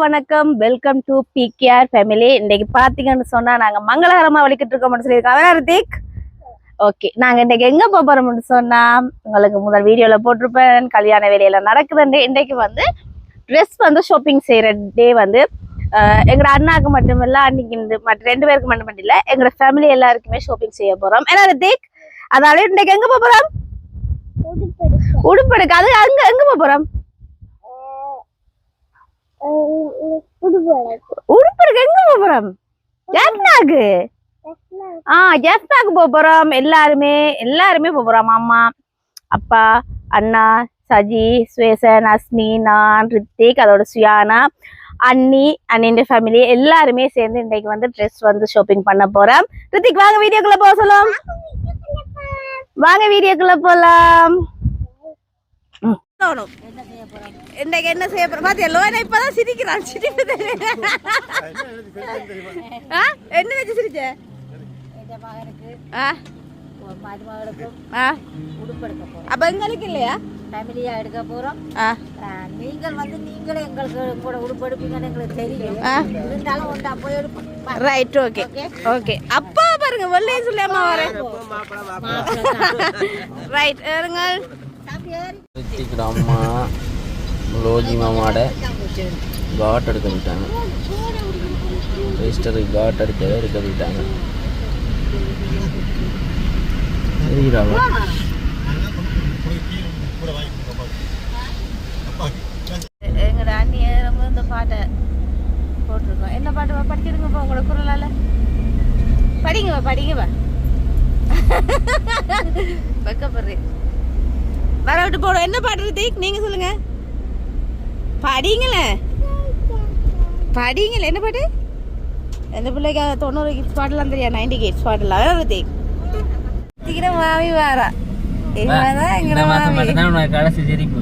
வணக்கம், welcome to PKR family. இன்னைக்கு பாத்தீங்கன்னு சொன்னா நாங்க மங்களகரமா வலிக்கிட்டு இருக்கோம்னு சொல்லியிருக்காங்க ரித்திக். ஓகே, நாங்க இன்னைக்கு எங்க போறோம்னு சொன்னா உங்களுக்கு முதல் வீடியோல போட்டிருப்பேன். கல்யாண வேலையில நடக்குதுன்னு இன்னைக்கு வந்து ட்ரெஸ் வந்து ஷாப்பிங் செய்யற டே வந்து எங்க அண்ணாக்கு மட்டும் இல்ல, அன்னைக்கு மற்ற 2 பேருக்கு மட்டும் இல்ல, எங்க ஃபேமிலி எல்லாருக்குமே ஷாப்பிங் செய்ய போறோம். ஏன்னா ரித்திக், அதனால இன்னைக்கு எங்க போறோம்? உடுப்பெடுக்க. அது அங்க எங்க போறோம்? உடுப்பெடுக்க எங்க போறோம்? ஜெஃப்னாக்கு. ஜெஃப்னாக்கு போறோம். எல்லாருமே போறோம். அம்மா, அப்பா, அண்ணா, சஜி, ஸ்வேசன், அஸ்மி, நான், ரித்திக், அதோட சுயானா, அண்ணின் ஃபேமிலி எல்லாருமே சேர்ந்து இன்னைக்கு வந்து ட்ரெஸ் வந்து ஷாப்பிங் பண்ண போறோம். ரித்திக், வாங்க வீடியோக்குள்ள போக சொல்லும். வாங்க வீடியோக்குள்ள போலாம். இன்னைக்கு என்ன செய்ய போறோம் பாத்தியா? லோனா இப்பதான் சிரிக்கிறான். என்ன வச்சு சிரிச்ச? அப்ப எங்களுக்கு இல்லையா? ஃபேமிலியா எடுக்க போறோம். நீங்கள் வந்து நீங்களே எங்களுக்கு கூட உடுப்பு எடுப்பீங்கன்னு எங்களுக்கு தெரியும். இருந்தாலும் ஒன்றா போய் எடுப்போம். Right, okay okay. அப்பா பாருங்க, வெள்ளையும் சொல்லாம வரேன். ரைட், ஏறுங்க. அம்மா லோஜி மாமாட காட் எடுக்க விட்டாங்க. ரெஜிஸ்டருக்கு காட் எடுக்க விட்டாங்க. எங்கட அண்ணி இந்த பாட்டை போட்டிருக்கோம். என்ன பாட்டு படிச்சிருங்கப்பா உங்களோட குரலால? படிங்கப்பா. பக்கப்படுறேன். வரவிட்டு போடும். என்ன பாட்டு ரித்திக்? நீங்க சொல்லுங்க. படிங்களே. என்ன பாட்டு? எந்த பிள்ளைக்கு 90 கிட்ஸ் பாட்டெல்லாம் தெரியாது, 90 கிட்ஸ் பாட்டெல்லாம் ரித்திக். சீக்கிரம் மாமி வாரா. எங்கட மாமி கடைசி சிரிப்பு.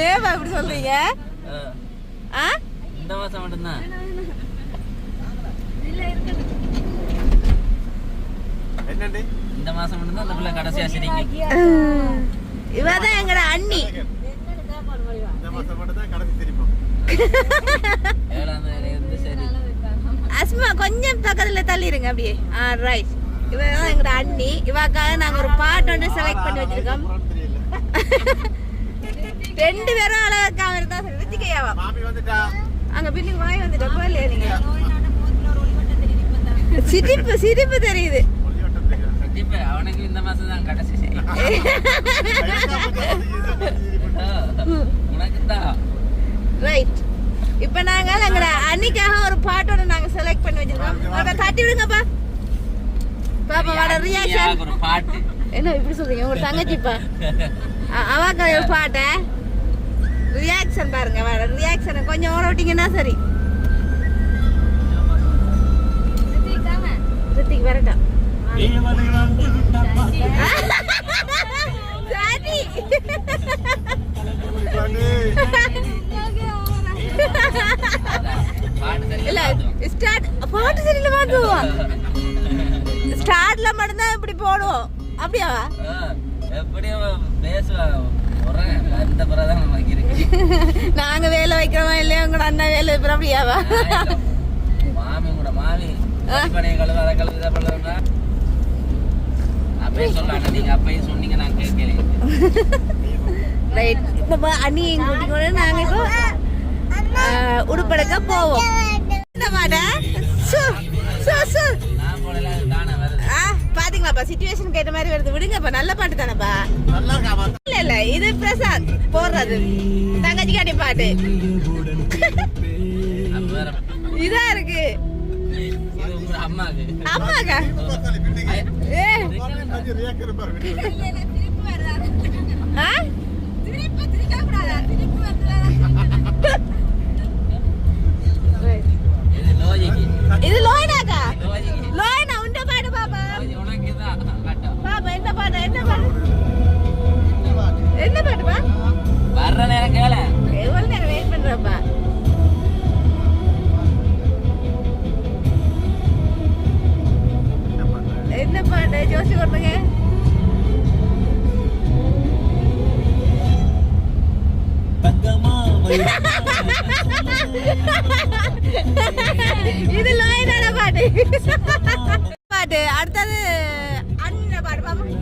ஏப்பா இப்படி சொல்றீங்க? இந்த மாசம் மட்டும்தான். இந்த மாசம் மட்டும்தான் அந்த பிள்ளை கடைசியா சிரிக்கும். இவதான் எங்கட அண்ணி. அஸ்மா கொஞ்சம் பக்கத்துல தள்ளிருங்க அப்படியே. ரைட், இவதான் எங்கட அண்ணி. இவாக்காக நாங்க ஒரு பாட்டு ஒன்று செலக்ட் பண்ணி வச்சிருக்கோம். 2 பேரும் அழகாக இருந்தா ரித்திகையாவா அங்க பில்லிங் வாய் வந்துட்டா போல. நீங்க சிரிப்பு தெரியுது. அவனுக்கு இந்த மாசம் தான் கடைசி. ரைட், இப்ப நாங்க எங்கட அன்னிக்காக ஒரு பாட்டோட நாங்க செலக்ட் பண்ணி வச்சிருக்கோம். அத தட்டி விடுங்கப்பா. பாப்பா வர ரியாக்ஷன். ஒரு பாட்டு. என்ன இப்படி சொல்றீங்க? ஒரு தங்கச்சிப்பா அவாக்க ஒரு பாட்ட ரியாக்ஷன் பாருங்க. வர ரியாக்ஷனை கொஞ்சம் ஓட விட்டீங்கன்னா சரி. ரித்திக் வரட்டும். இல்ல ஸ்டார்ட் பாட்டு சரியில்லை மாத்துவோம். ஸ்டார்ட்ல மட்டும்தான் இப்படி போடுவோம். அப்படியா? நாங்க வேலை வைக்கிறோமா இல்லையா? உங்களோட அண்ணா வேலை வைக்கிறோம். அப்படியாவா? மாமி கூட மாமி கழுவு அப்பயே சொல்லலாம். நீங்க அப்பயே சொன்னீங்க, நான் கேட்கல. ரைட், இப்ப அண்ணியும் கூட்டிக்கொண்டு நாங்க இப்போ உடுப்பெடுக்க போவோம். என்ன பாட்டா? பாத்தீங்களாப்பா, சிச்சுவேஷன் கேட்ட மாதிரி வருது. விடுங்கப்பா, நல்ல பாட்டு தானப்பா. இல்ல இது பிரசாத் போடுறது தங்கச்சி காட்டி பாட்டு. இதா இருக்கு அம்மாக்கா. இது லோயினாக்கா? லோயினா உண்ட பாடு பாப்பா. பாப்பா என்ன பாட்டுப்பா? வர்ற நேரம் கேள. எவ்வளவு நேரம் வெயிட் பண்றப்பா? என்ன பாட்டு ஜோசி கொடுங்க. இது லோயினான பாட்டு பாட்டு அடுத்தது அண்ணன் பாட்டு பாப்போம்.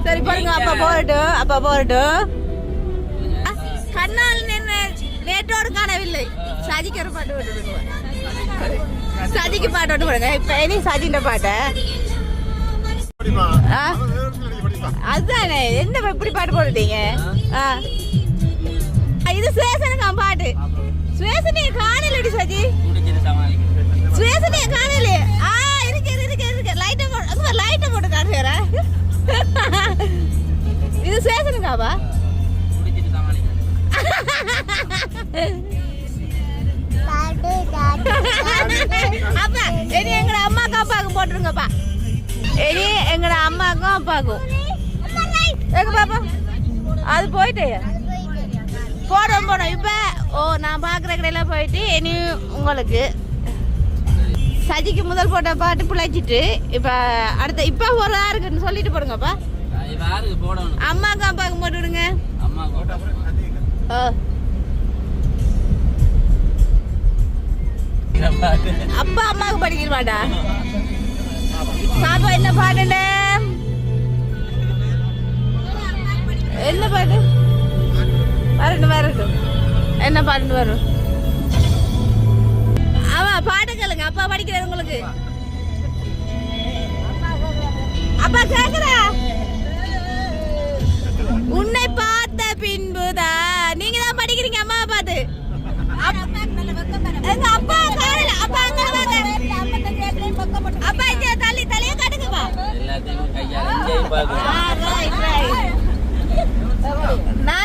சரி பாருங்க அப்பா போறட்டும் கண்ணால் நேற்றோடு காணவில்லை சஜிக்கு ஒரு பாட்டு போட்டு சஜிக்கு பாட்டு போட்டு போடுங்க இப்ப இனி சஜின்ற பாட்ட அதுதானே என்ன இப்படி பாட்டு போட்டுட்டீங்க இது சுவேசனுக்கா பாட்டு சுவேசனிய காணலடி சஜி சுவேசனிய காணல இருக்கு லைட்டை போட்டு காட்டுற இது சுவேசனுக்காவா அப்பா இனி எங்கட அம்மாக்கும் அப்பாவுக்கும் போட்டுருங்கப்பா இனி எங்கட அம்மாக்கும் அப்பாவுக்கும் எங்க பாப்பா அது போயிட்டு போடும் இப்ப நான் பாக்குற கடையில போயிட்டு இனி உங்களுக்கு சஜிக்கு முதல் போட்ட பாட்டு பிழைச்சிட்டு இப்ப அடுத்த இப்ப ஒரு இருக்குன்னு சொல்லிட்டு போடுங்கப்பா அம்மாக்கும் அப்பாவுக்கும் போட்டு விடுங்க அப்பா அம்மாவுக்கு படிக்கிற மாட்டா பாப்பா என்ன பாட்டு என்ன பாட்டு வரட்டும் என்ன பாட்டு வரும் அவ பாட்டு கேளுங்க அப்பா படிக்கிறாரு உங்களுக்கு அப்பா கேக்குறா உன்னை பார்த்த பின்புதான் நீங்க தான் படிக்கிறீங்க அம்மா பாத்து எங்க அப்பா காணல அப்பா அங்க வாங்க அப்பா இங்க தலைய காட்டுங்கப்பா எல்லாத்தையும் கையால என்ஜாய் பாக்குறேன்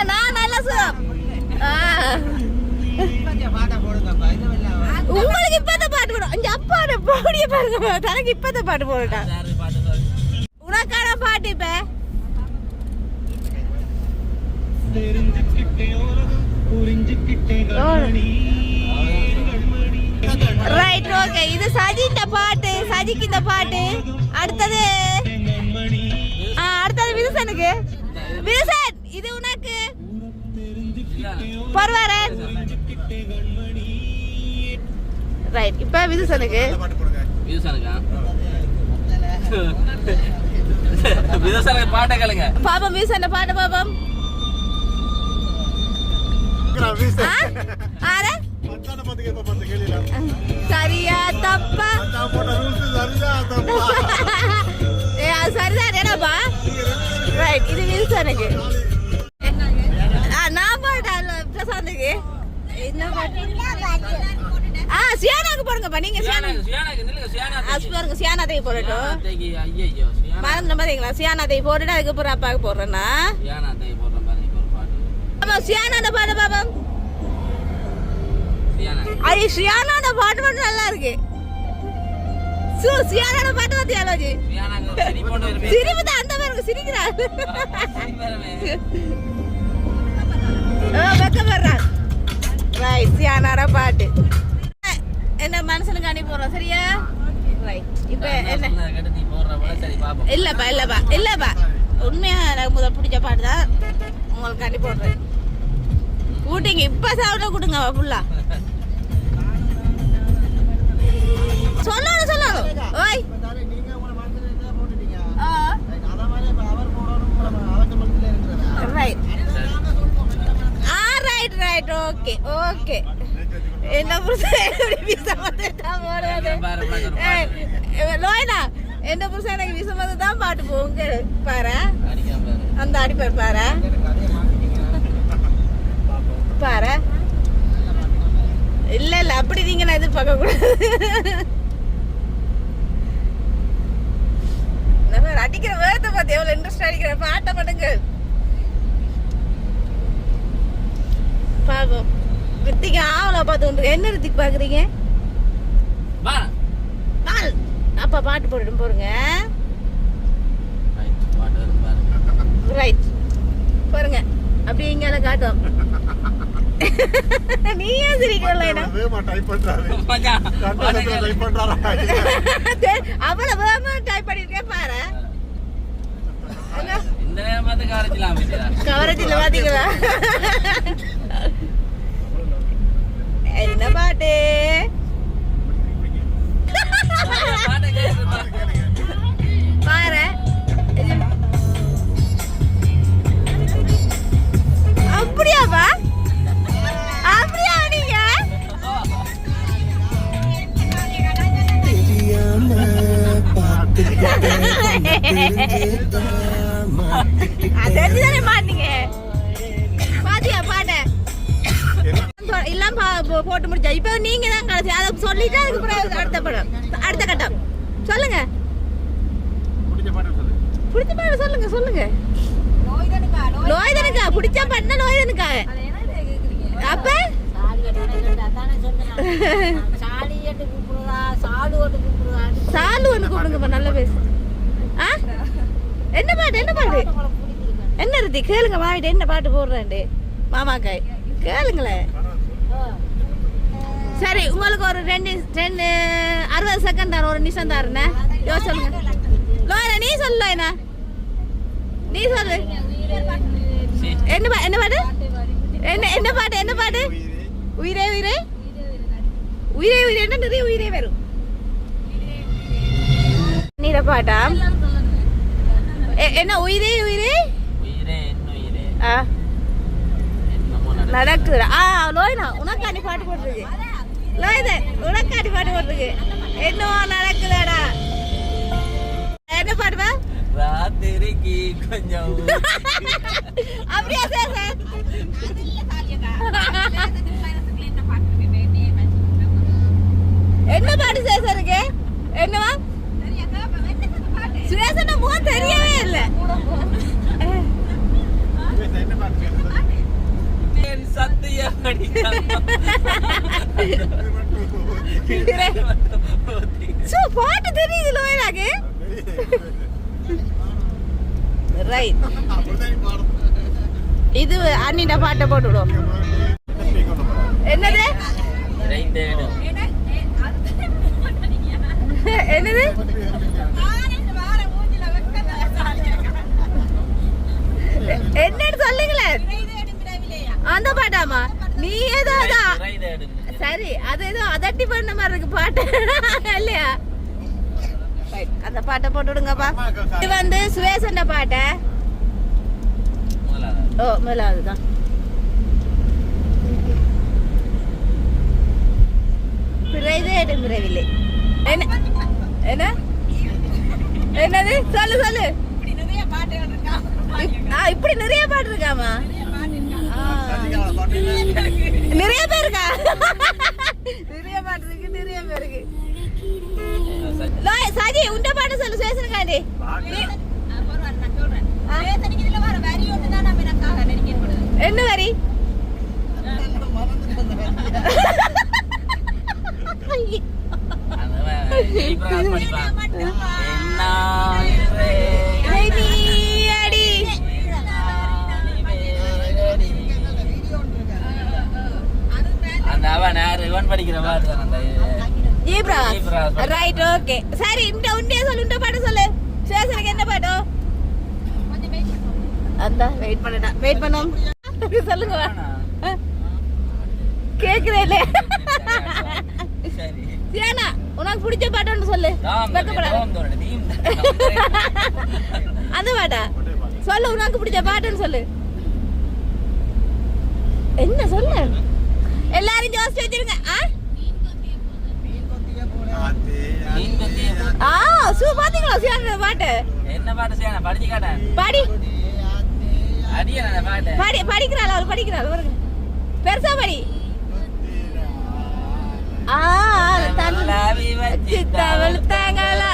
நான் நல்லா சார் உங்களுக்கு இப்பதான் பாட்டு போடும் இங்க அப்பாட போடிய பாருங்க தனக்கு இப்பதான் பாட்டு போடுடா உனக்கான பாட்டு இப்ப ரைட் ஓகே இது சஜிட்ட பாட்டு சஜிக்கு இந்த பாட்டு அடுத்தது விதுசனுக்கு விதுசன் இது உனக்கு பரவாயில்ல ரைட் இப்ப விதுசனுக்கு பாட்டை கேளுங்க பாப்பம் விதுசன் பாட்டு பாப்பம் சரியா தப்பா சரிதான் என்னப்பா ரைட் இது வில்சனுக்கு நான் பாட்டேன் பிரசாந்துக்கு என்ன பாட்டு சியானாக்கு போடுங்கப்பா நீங்க பாருங்க சியானாத்தை போடட்டும் மறந்து பாத்தீங்களா சியானாத்தை போட்டுட்டு அதுக்கப்புறம் அப்பாவுக்கு போடுறேன்னா சியானா பாட்டு பாப்பா ஐயோ சியானான பாட்டு மட்டும் நல்லா இருக்கு சியானான பாட்டு பத்தி ஆலோஜி சிரிப்பு தான் அந்த மாதிரி சிரிக்கிறார் வெக்கப்படுறான் ரைட் சியானான பாட்டு என்ன மனசுக்கு அனுப்பி போடுறோம் சரியா ரைட் இப்ப என்ன இல்லப்பா உண்மையா எனக்கு முதல் பிடிச்ச பாட்டு தான் உங்களுக்கு அனுப்பி போடுறேன் கூட்டிங்க இப்ப சாப்பிட கொடுங்க ஃபுல்லா சொல்லணும் ஓய் ரைட் ஓகே என்ன புருஷன் லோயனா என்ன புருஷன் எனக்கு விசமத்தை தான் பாட்டு போங்க பாரு அந்த அடிப்பார் பாரு இல்ல அப்படி நீங்க நான் எதிர்பார்க்க கூடாது அடிக்கிற வேர்த்தை பார்த்து எவ்வளவு இன்ட்ரெஸ்ட் அடிக்கிற பாட்டை பண்ணுங்க பாப்போம் ரித்திக்கு ஆவலா பார்த்து என்ன ரித்திக்கு பாக்குறீங்க அப்பா பாட்டு போட்டுட்டு போறங்க ரைட் பாருங்க அப்படியே இங்க காட்டும் நீ ஏன் சிரிக்கல அவ்வளவு வேகமா டைப் பண்ணிருக்கேன் பாரு கவரேஜ்ல பாத்தீங்களா போட்டு முடிச்சா இப்போ நீங்க தான் கடைசி அதை சொல்லிட்டு அதுக்கு பிறகு அடுத்த படம் அடுத்த கட்டம் சொல்லுங்க பிடிச்ச பாட்டு சொல்லுங்க சொல்லுங்க லோய்தனுக்கா பிடிச்ச பாட்டுனா லோய்தனுக்கா அப்ப சாலு ஒன்று கூப்பிடுங்கப்பா நல்ல பேசு ஆ என்ன பாட்டு என்ன இருக்கு கேளுங்க வாங்கிட்டு என்ன பாட்டு போடுறேன்ட்டு மாமாக்காய் கேளுங்களேன் சரி உங்களுக்கு ஒரு 60 செகண்ட் தரேன் ஒரு நிமிஷம் தரேன் சொல்லுங்க லோயனா நீ சொல்லு லோயனா நீ சொல்லு என்ன பாட்டு என்ன பாட்டு உயிரே உயிரே உயிரே உயிரே என்ன நிறைய உயிரே வரும் நீர பாட்டா என்ன உயிரே உயிரே நடக்குது லோயனா உனக்காண்டி பாட்டு போட்டுருக்கு லோயதன் உனக்காண்டி பாட்டு போட்டுருக்கு என்னவோ நடக்குதாடா என்ன பாடுவா ராத்திரிக்கு கொஞ்சம் அப்படியா சார் என்ன பாட்டு சேசருக்கு என்னவா சுரேசன முகம் தெரியவே இல்ல சத்திய பாட்டு தெரியுது எனக்கு ரைட் இது அண்ணிட்ட பாட்டை போட்டுவிடும் என்னது என்னது என்னன்னு சொல்லுங்களேன் அந்த பாட்டாமா நீ ஏதோ சரி அது ஏதோ அதட்டி பண்ண மாதிரி இருக்கு பாட்டு இல்லையா அந்த பாட்டை போட்டு விடுங்கப்பா இது வந்து சுவேசண்ட பாட்டை ஓ முதலாவதுதான் விரைவில்லை என்ன என்ன என்னது சொல்லு சொல்லு இப்படி நிறைய பாட்டு இருக்காமா நிறைய பேர் இருக்கா நிறைய பாட்டு இருக்கு நிறைய பேருக்கு சஜி உண்ட பாட்டு சொல்லு சேசனுக்காண்டி என்ன வரி ரைட் ஓகே சரி இந்த உண்டே சொல்லு உண்ட பாட்டு சொல்லு சேசனுக்கு என்ன பாட்டு அந்த வெயிட் பண்ணோம் சொல்லுங்க கேக்குறேன் சியானா உனக்கு பிடிச்ச பாட்டு ஒன்று சொல்லு அந்த பாட்டா சொல்லு உனக்கு பிடிச்ச பாட்டுன்னு சொல்லு என்ன சொல்லு எல்லாரும் யோசிச்சு வச்சிருங்க பாத்தீங்களா சியானா பாட்டு என்ன பாட்டு சியானா படிச்சு காட்டேன் பாடி அடியா பாட்டு படிக்கிறாள் அவள் படிக்கிறாள் பாருங்க பெருசா படி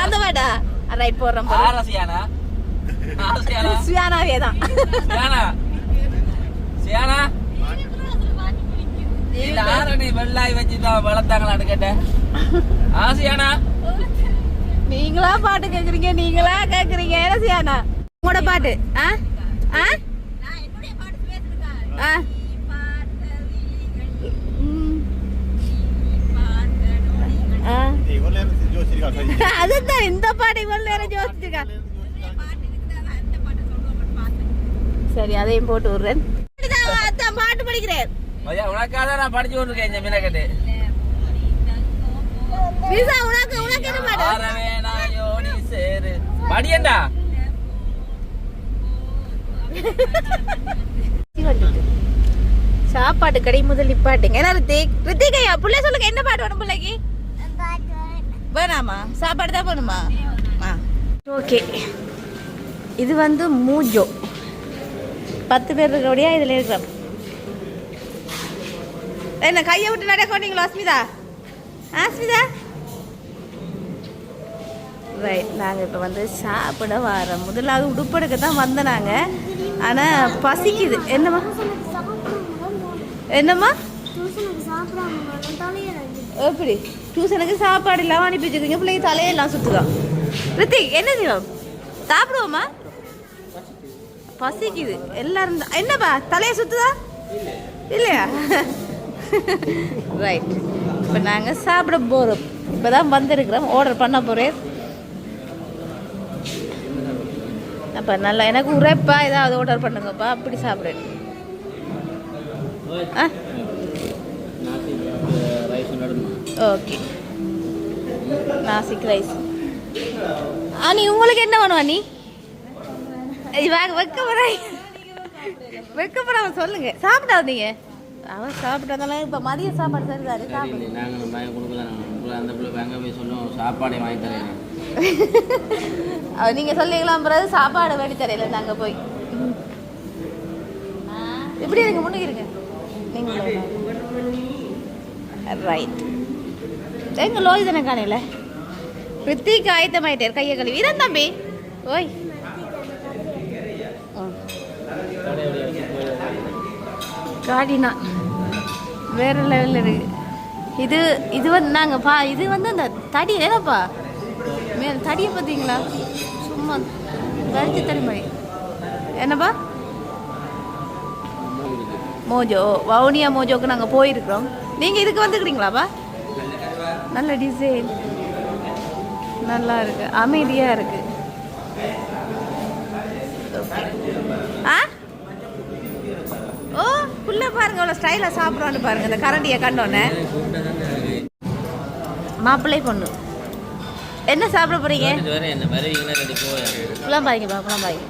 அந்த பாட்டா ரைட் போடுறோம் சியானாவே தான் சியானா இல்ல ஆரணி வெள்ளாய் வச்சுதான் வளர்த்தாங்களான்னு கேட்டேன் சியானா நீங்களா பாட்டு கேக்குறீங்க நீங்களா கேக்குறீங்க என்ன சியானா உங்களோட பாட்டு அதுதான் இந்த பாட்டு இவ்வளவு நேரம் யோசிச்சிருக்கா சரி அதையும் போட்டு விடுறேன் பாட்டு படிக்கிறேன் உனக்காக நான் படிச்சு கொண்டிருக்கேன் இந்த மீனக்கட்டு உனக்கு என்ன பாட்டு சேரு படியண்டா சாப்பாடு கடை முதல் நிப்பாட்டுங்க என்ன ரித்திகையா பிள்ளை சொல்லுங்க என்ன பாட்டு வேணும் பிள்ளைக்கு வேணாமா சாப்பாடு தான் வேணுமா ஓகே இது வந்து மூஜோ 10 பேர் இருக்கிறோடையா இதில் இருக்கிறோம் என்ன கையை விட்டு நடக்கோட்டீங்களா அஸ்மிதா? அஸ்மிதா ரைட். நாங்கள் இப்போ வந்து சாப்பிட வரோம். முதலாவது உடுப்படுக்க தான் வந்தோம் நாங்கள். ஆனால் பசிக்குது. என்னம்மா என்னம்மா எப்படி டியூஷனுக்கு சாப்பாடு இல்லாமல் அனுப்பி வச்சுருக்கீங்க? பிள்ளைங்க தலையெல்லாம் சுற்றுதான். ரித்திக் என்ன செய்வோம்? சாப்பிடுவோம்மா? பசிக்குது எல்லாரும். என்னப்பா தலையை சுற்றுதா இல்லையா? ரைட். இப்போ நாங்கள் சாப்பிட போகிறோம். இப்போ தான் வந்திருக்கிறோம். ஆர்டர் பண்ண போகிறேன். அப்போ நல்லா எனக்கு உரைப்பா ஏதாவது ஆர்டர் பண்ணுங்கப்பா. அப்படி சாப்பிட்றேன். ஆ ஓகே. நாசிக் ரைஸ். நீ உங்களுக்கு என்ன பண்ணுவா? நீ வெக்கப்படாம சொல்லுங்க. சாப்பிடாதீங்க. அவன் சாப்பிட்டதெல்லாம் இப்போ மதிய சாப்பாடு சரிதாரு. நீங்க சொல்லிக்கலாம். பிறகு சாப்பாடு வேண்டி தரையில நாங்க போய் இப்படி இருங்க. முன்னுக்கு இருங்க நீங்க. ரைட். எங்க லோய் தானே காணையில ரித்திக் ஆயத்தமாயிட்டார். கையை கழுவி இதான் தம்பி. ஓய் காடினா வேற லெவலில் இருக்கு. இது வந்து நாங்கள் இது வந்து அந்த தடி ஏதாப்பா மேலே தடியை பார்த்தீங்களா? சும்மா கழிச்சு தடி மாதிரி. என்னப்பா மோஜோ வவுனியா மோஜோக்கு நாங்கள் போயிருக்கிறோம். நீங்கள் இதுக்கு வந்துக்கிறீங்களாப்பா? நல்ல டிசைன் நல்லா இருக்கு. அமைதியாக இருக்கு. ஆ ஓ புள்ள பாருங்க அவ்வளோ ஸ்டைலாக சாப்பிட்றான்னு பாருங்க. இந்த கரண்டியை கண்டோன்னே மாப்பிள்ளை பொண்ணு என்ன சாப்பிட போறீங்க? புலாம் பாருங்கப்பா. புலாம் பாருங்க.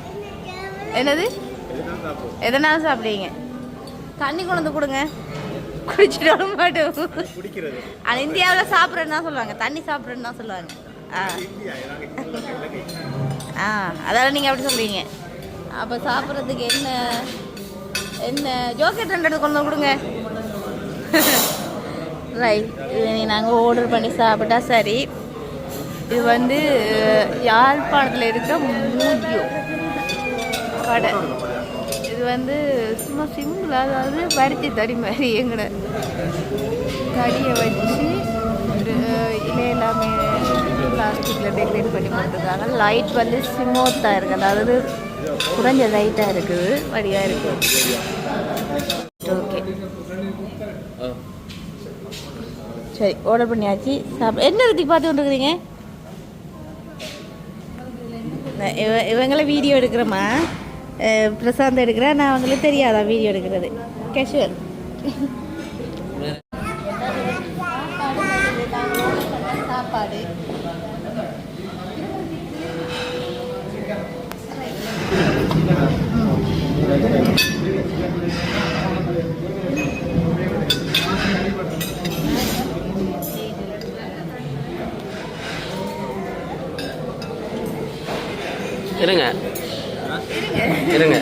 என்னது எதனாலும் சாப்பிடுவீங்க? தண்ணி கொண்டு வந்து கொடுங்க. குடிச்சிட்டு வர மாட்டோம். ஆனால் இந்தியாவில் சாப்பிட்றேன்னு தான் சொல்லுவாங்க. தண்ணி சாப்பிட்றேன்னு தான் சொல்லுவாங்க. அதால நீங்கள் அப்படி சொல்லுவீங்க. அப்போ சாப்பிட்றதுக்கு என்ன ஜோக்கெட் 2 எடுத்து கொண்டு வந்து கொடுங்க. ரைட். இது நாங்கள் ஆர்டர் பண்ணி சாப்பிட்டா சரி. இது வந்து யாழ்ப்பாணத்தில் இருக்க மூஜியோ கடை. இது வந்து சும்மா சிம்பிளாக, அதாவது பருத்தி தடி மாதிரி எங்கட தடியை வச்சு இலை எல்லாமே பிளாஸ்டிக்கில் டெக்கரேட் பண்ணி கொடுத்துருக்காங்க. லைட் வந்து ஸ்மூத்தாக இருக்குது. அதாவது குறைஞ்ச லைட்டாக இருக்குது. வடியாக இருக்குது. ஓகே சரி ஆர்டர் பண்ணியாச்சு. என்ன ரூபாய்க்கு பார்த்து கொண்டுருக்குறீங்க? இவங்கள வீடியோ எடுக்கிறோமா? பிரசாந்த் எடுக்கிறேன். நான் அவங்களுக்கு தெரியாதா வீடியோ எடுக்கிறது? கேஷுவல். சாப்பாடு இருங்க இருங்க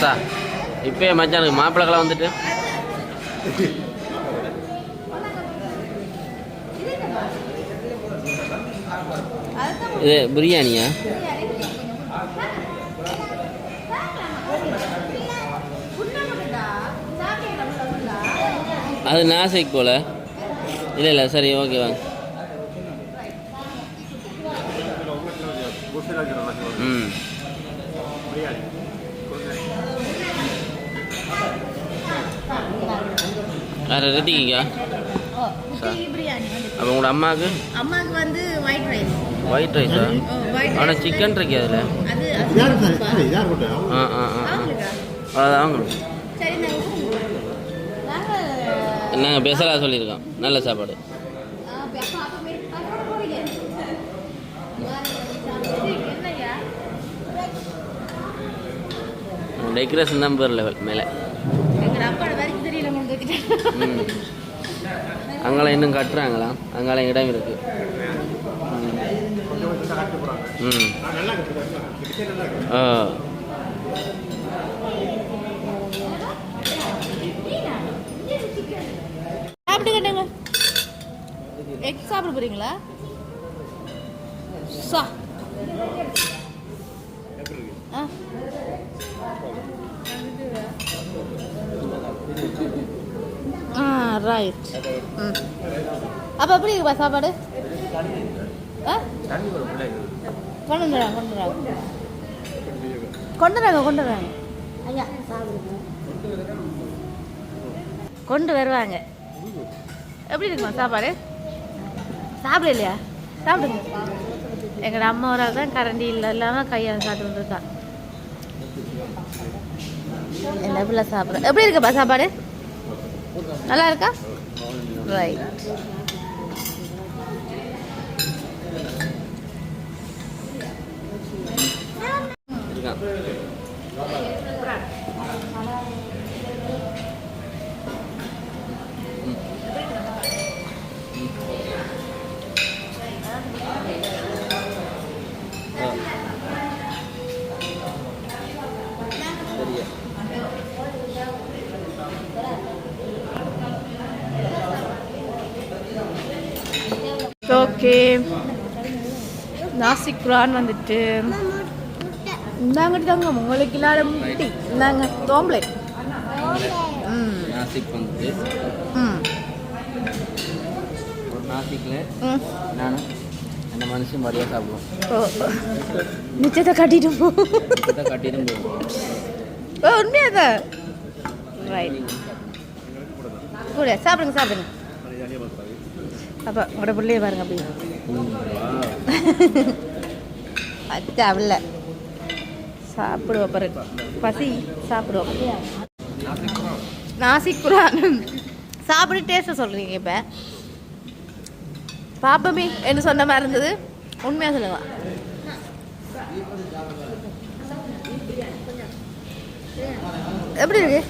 சார். இப்போயே மச்சானுக்கு மாப்பிள்ளைக்கெல்லாம் வந்துட்டு இது பிரியாணியா? அது நாசிக் போல. இல்லை சரி ஓகே வாங்க. ம் வேறு ரெட்டிக்கா சார். அப்போ உங்களோட அம்மாவுக்கு வந்து ஒயிட் ரைஸா? ஆனால் சிக்கன் இருக்கு அதில். அவ்வளோதான் வாங்கணும். நாங்கள் பெசலாக சொல்லியிருக்கோம். நல்ல சாப்பாடு. டெக்கரேஷன் தான் பேர் லெவல் மேலே. அங்கெல்லாம் இன்னும் கட்டுறாங்களா? அங்கெல்லாம் இடம் இருக்கு. ம் எப்படி கேட்டீங்க எக் சாப்பிட போறீங்களா சா ரைட் அப்போ எப்படி இருக்குப்பா சாப்பாடு கொண்டு வராங்க ஐயா சாப்பிடுங்க. கொண்டு வருவாங்க எப்படி இருக்குமா சாப்பாடு சாப்பிட இல்லையா சாப்பிடுங்க எங்களோட அம்மா ஒரு ஆள் தான் கரண்டி இல்லாமல் கையால் சாப்பிட்டு இருக்கா என்ன பிள்ளை சாப்பிட்ற எப்படி இருக்குப்பா சாப்பாடு நல்லா இருக்கா ரைட் ஓகே நாசிக் குரான் வந்துட்டு இந்தாங்கிட்டு தாங்க உங்களுக்கு இல்லாத முட்டி இந்தாங்க தோம்பலை நாசிக் வந்துட்டு ஒரு நாசிக்கில் நானும் அந்த மனுஷன் மரியாதை சாப்பிடுவோம் நிச்சயத்தை கட்டிட்டு போ கட்டிட்டு போவோம் உண்மையாதான் ரைட் கூட சாப்பிடுங்க அப்போ உங்களோட பிள்ளைய பாருங்க அப்படி அச்சா அவள சாப்பிடுவோம் பாருங்க பசி சாப்பிடுவோம் நாசிக் குரான் சாப்பிட்டு டேஸ்ட்டை சொல்கிறீங்க இப்போ பாப்பமே என்ன சொன்ன மாதிரி இருந்தது உண்மையாக சொல்லுங்க எப்படி இருக்கு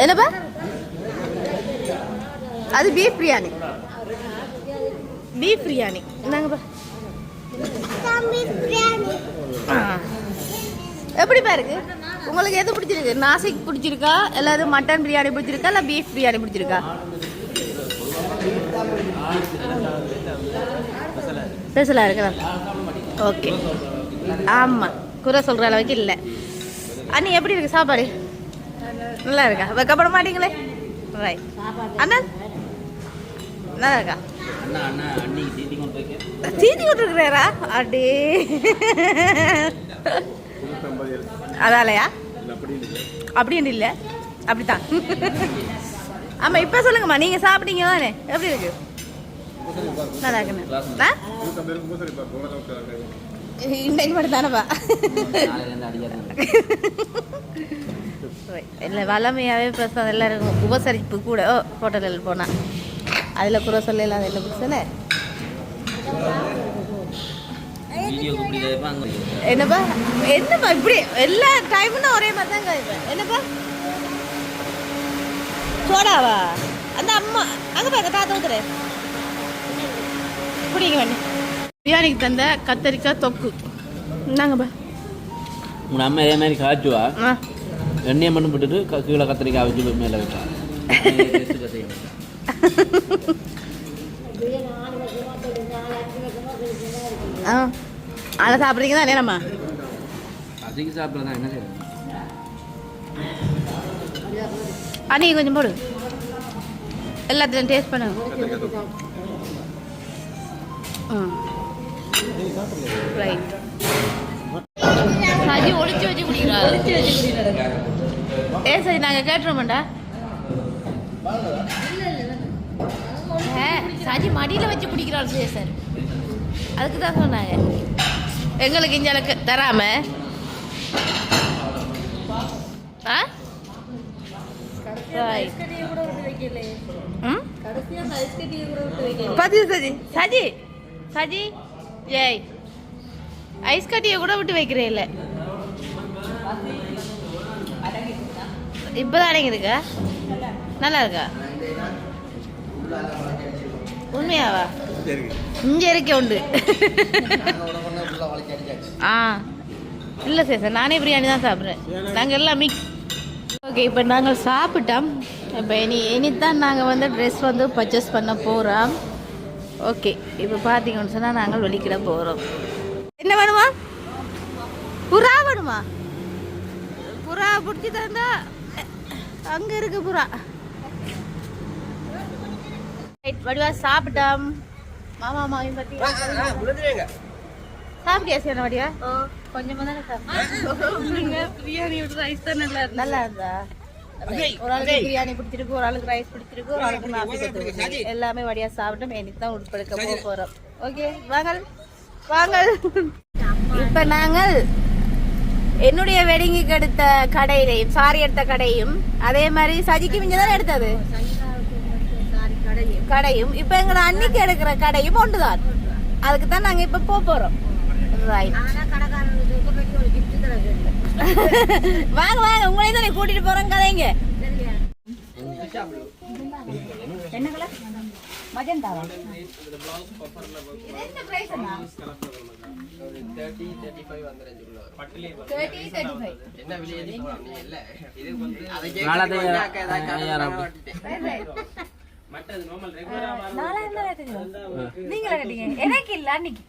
என்னப்பா அது பீஃப் பிரியாணி என்னங்கப்பா எப்படிப்பா இருக்கு உங்களுக்கு எது பிடிச்சிருக்கு நாசிக் பிடிச்சிருக்கா எல்லாரும் மட்டன் பிரியாணி பிடிச்சிருக்கா இல்லை பீஃப் பிரியாணி பிடிச்சிருக்கா ஸ்பெஷலாக இருக்குதா ஓகே ஆமாம் குறை சொல்கிற அளவுக்கு இல்லை அண்ணி எப்படி இருக்கு சாப்பாடு நல்லா இருக்கா வைக்கப்பட மாட்டீங்களே ரைட் அண்ணா நல்லா இருக்கா சீதி கொண்டிருக்கிறாரா அடே அதாலையா அப்படின்னு இல்லை அப்படித்தான் ஆமாம் இப்போ சொல்லுங்கம்மா நீங்கள் சாப்பிட்டீங்க தானே எப்படி இருக்கு நல்லா இருக்குண்ணா இன்னைக்கு மட்டும் தானேப்பா இல்லை வளமையாகவே பிரசாதம் எல்லாம் இருக்கும் உபசரிப்பு கூட ஹோட்டலில் போனால் அதில் குறை சொல்ல இல்லாத இல்லை பிடிச்சல என்னப்பா இப்படி எல்லா டைமும் ஒரே மாதிரி தான் காய்ப்பேன் என்னப்பா சோடாவா அந்த அம்மா அங்கே பாருங்க தாத்தா ஊத்துறேன் பிடிங்க வேண்டி பிரியாணிக்கு தந்த கத்தரிக்காய் தொக்கு இந்தாங்கப்பா உங்கள் அம்மா இதே மாதிரி காய்ச்சுவா எண்ணெயை மட்டும் போட்டுட்டு கீழே கத்திரிக்காய் வச்சு மேலே வைப்பா அதை சாப்பிட்றீங்க தான் என்னம்மா அதுக்கு சாப்பிட்றதா என்ன செய்யணும் அன்னைக்கு கொஞ்சம் போடு எல்லாத்தையும் டேஸ்ட் பண்ணுங்க ரைட் சஜி ஒளிச்சு வச்சு குடிக்கிறா ஏன் சரி நாங்கள் கேட்டுருவோம்டா சஜி மடியில் வச்சு குடிக்கிறாள் சரி சார் அதுக்கு தான் சொன்னாங்க எங்களுக்கு இங்கே அளவுக்கு தராம ஆ சஜி சஜி ஏய் ஐஸ் கட்டியை கூட விட்டு வைக்கிறே இல்லை இப்போதான் அடங்கிருக்கா நல்லா இருக்கா உண்மையாவா இங்கே இருக்க உண்டு ஆ இல்லை சார் நானே பிரியாணி தான் சாப்பிட்றேன் நாங்கள் எல்லாம் மிக்ஸ் ஓகே, இப்போ நாங்கள் சாப்பிட்டோம். இப்போ இனித்தான் நாங்கள் வந்து ட்ரெஸ் வந்து பர்ச்சேஸ் பண்ண போகிறோம். ஓகே, இப்போ பார்த்தீங்கன்னு சொன்னால் நாங்கள் வெளிக்கிட போகிறோம். என்ன வேணுமா? புறா வேணுமா? புறா பிடிச்சி தந்தா அங்கே இருக்கு புறா. வடிவா சாப்பிட்டோம். மாமா மாமியும் பார்த்தீங்கன்னா சாப்பிட்டியா சேன வடிவா? கொஞ்சமாக தானே சாப்பிட்டேன். பிரியாணி ரைஸ் தான் நல்லா இருந்தா. ஒரு ஆளுக்கு பிரியாணி பிடிச்சிருக்கு, ஒரு ஆளுக்கு ரைஸ் பிடிச்சிருக்கு, ஒரு ஆளுக்கு நாப்பி கொடுத்துருக்கு. எல்லாமே வடியா சாப்பிட்டோம். எனக்கு தான் உட்படுக்க போக போகிறோம். ஓகே, வாங்கள் வாங்கள். இப்போ நாங்கள் என்னுடைய வெட்டிங்குக்கு எடுத்த கடையிலையும் சாரி எடுத்த கடையும் அதே மாதிரி சஜிக்கு மிஞ்ச தான் எடுத்தது கடையும் இப்போ எங்களை அன்னைக்கு எடுக்கிற கடையும் ஒன்றுதான். அதுக்கு தான் நாங்கள் இப்போ போக போகிறோம். வாங்க வாங்க, உங்களையும் தான் கூட்டிட்டு போறோம். கதைங்க என்ன கலர்? மஜந்தாவா? என்ன பிரைஸ் அண்ணா? 30 35 வந்துருச்சுல. 30 35 என்ன விலை ஏத்தி போறீங்க இல்ல? இது வந்து அதுக்கே நாளைக்கு மற்றது நார்மல் ரெகுலரா வர 4000 ரூபாய் நீங்களே கட்டிங்க. எனக்கு இல்ல அன்னைக்கு.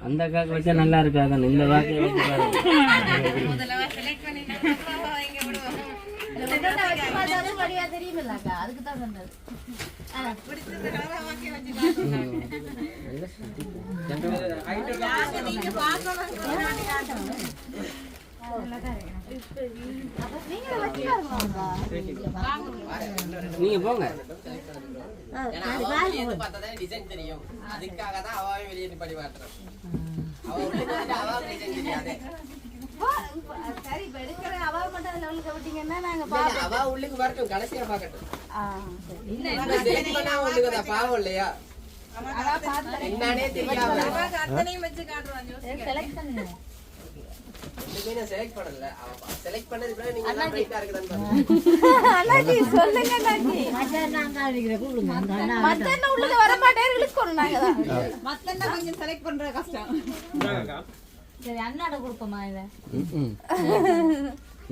அந்த காக்கு வச்சா நல்லா இருக்காது. இந்த காக்கு நீங்க போங்க. டிசைன் தெரியும், அதுக்காக தான் அவாவே வெளியே நிப்பாட்டி மாட்டேன். அவ உள்ளுக்கு வரட்டும், கடைசியா பாக்கட்டும். பாவம் இல்லையா? என்னன்னே தெரியாம செலக்ட் பண்ணல. செலக்ட் பண்ணது நீங்க ரைட்டா இருக்குதான்னு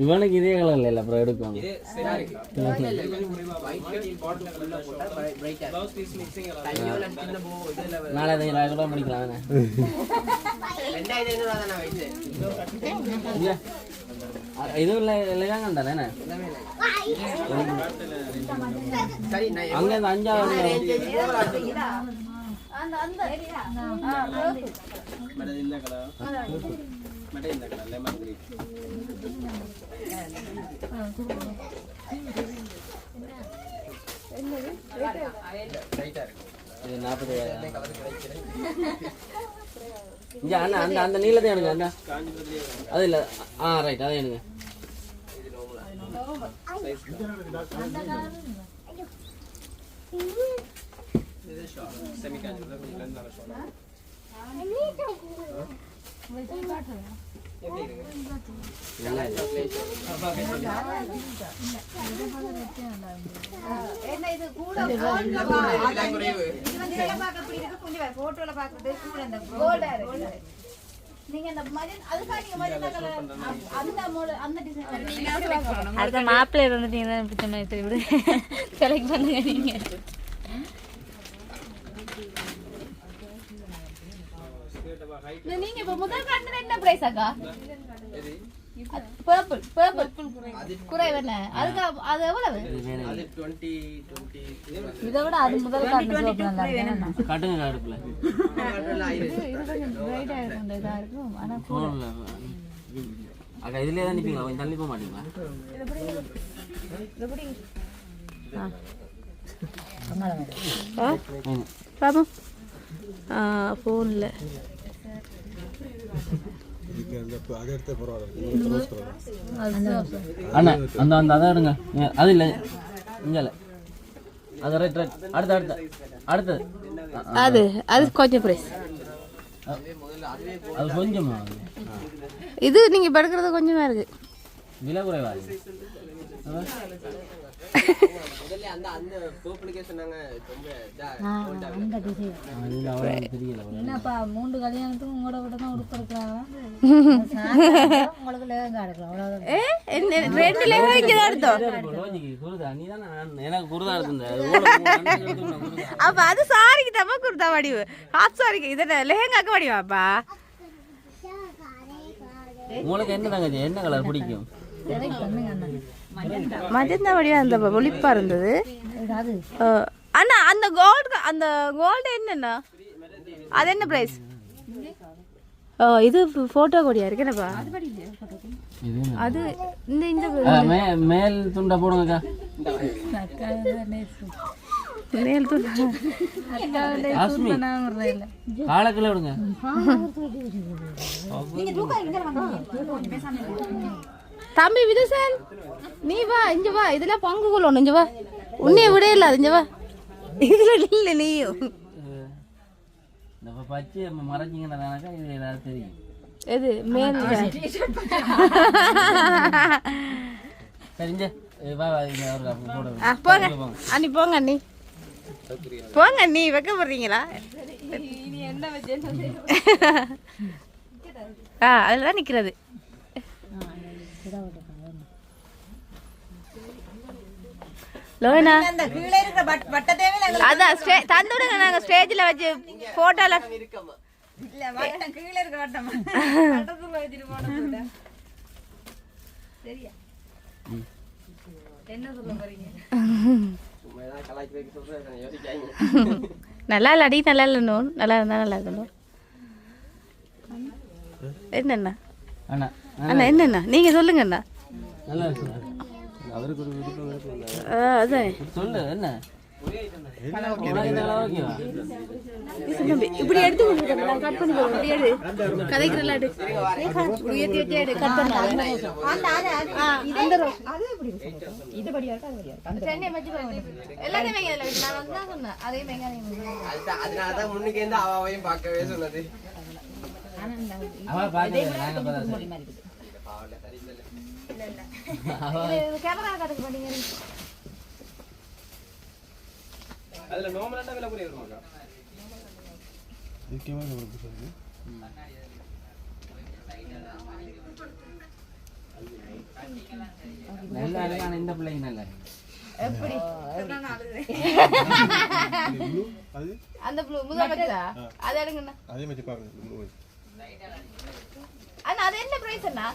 இவனுக்கு இதே கலர்ல இல்ல, அப்புறம் எடுக்கும். நாளை கூட முடிக்கலாம். இதுவும் இல்லை தானே? அங்க இந்த 5வது அந்த நீளத்தை எனக்கு அந்த அது இல்ல. ரைட், அதை எனக்கு மாப்பிள்ளை வந்துட்டீங்க செலக்ட் பண்ணுங்க. நீங்க நீங்க இப்ப முதல் காட்டுன என்ன பிரைஸ் அக்கா? பர்பிள் குறைவு என்ன? அதுக்கு அது எவ்வளவு? அது 20 இதை விட அது முதல் காட்டுன சோப்பு நல்லா இருக்கு. காட்டுங்க காடுக்குள்ள ஆனா அக்கா இதுலயே தான் நிப்பீங்களா? கொஞ்சம் தள்ளி போக மாட்டீங்களா? பாப்போம் போன்ல அண்ணா அந்த அந்த அதை எடுங்க. அது இல்லை இங்கே அது ரைட் ரைட். அடுத்து அடுத்தது அது அது கொஞ்சம் பிரைஸ். அது கொஞ்சமா இது நீங்க படுக்கிறது கொஞ்சமா இருக்கு. விலை குறைவா? முதல்ல அந்த அந்த கோப்புலிக்கே சொன்னாங்க ரொம்ப அந்த டிசைன் அது அவ்வளவு தெரியல என்னப்பா 3 கல்யாணத்துக்கும் உங்களோட விட தான் உடுப்பு எடுக்கிறாங்க உங்களுக்கு லேகா எடுக்கலாம் அவ்வளவுதான் ரெண்டு லேகம் இங்கே தான் எடுத்தோம். குருதா நீ தான் எனக்கு குருதா எடுத்துந்த அப்ப அது சாரிக்கு தப்பா குர்தா வடிவு ஹாஃப் சாரிக்கு இது லெஹங்காக்கு வடிவாப்பா. உங்களுக்கு என்ன தங்கச்சி என்ன கலர் பிடிக்கும்? மஜந்தா வடிவா அந்த ஒளிப்பா இருந்தது. அது அண்ணா அந்த கோல்டு என்னண்ணா அது என்ன பிரைஸ்? இது போட்டோ கொடியா இருக்கு என்னப்பா? அது இந்த இந்த மேல் துண்டா போடுங்கக்கா. மேல் துண்டா ஆஸ்மி காலக்கில விடுங்க. தம்பி விதுசன் நீ வா இங்க வா, இதெல்லாம் பங்கு கொள்ளணும். இங்க வா, உன்னைய விட இல்ல அது. இங்க வா, இதுல இல்ல நீயும் நம்ம பச்சை மறைச்சிங்கன்னா இது எல்லாரும் தெரியும். எது மேல் சரிங்க வா போடுங்க. போங்க அண்ணி, போங்க அண்ணி, போங்க அண்ணி. வைக்க போடுறீங்களா? அதுதான் நிக்கிறது. லோனா கீழே இருக்கிற பட்டத்தேவே அதான் தந்து விடுங்க, நாங்க ஸ்டேஜ்ல வச்சு போட்டோல இல்ல வாங்க கீழே இருக்கிற வட்டம் பட்டத்துல வச்சிட்டு போனா சரியா? என்ன சொல்ல போறீங்க? சும்மா ஏதாவது கலாய்ச்சி வைக்க சொல்றேன் யோசிக்காங்க. நல்லா இல்ல அடி, நல்லா இல்ல நல்லா இருந்தா நல்லா இருக்கணும். என்னண்ணா அண்ணா அண்ணா என்னண்ணா நீங்க சொல்லுங்க அண்ணா. நல்லா இருக்கு. அவருக்கு ஒரு விருப்பம் இருக்கு. அதான் சொல்லு என்ன இப்படி எடுத்து கட் பண்ணி கதைக்கிறல கட் பண்ண அதனாலதான் முன்னுக்கு இருந்து அவாவையும் பார்க்கவே சொன்னது. அதுல நார்மலா விலை குறைய வருமாக்கா? நல்லா இருக்கான இந்த பிள்ளைங்க நல்லா எப்படி அந்த முதல் அது எடுங்கண்ணா. அதே மாதிரி பாருங்க. அண்ணா அது என்ன பிரைஸ் அண்ணா?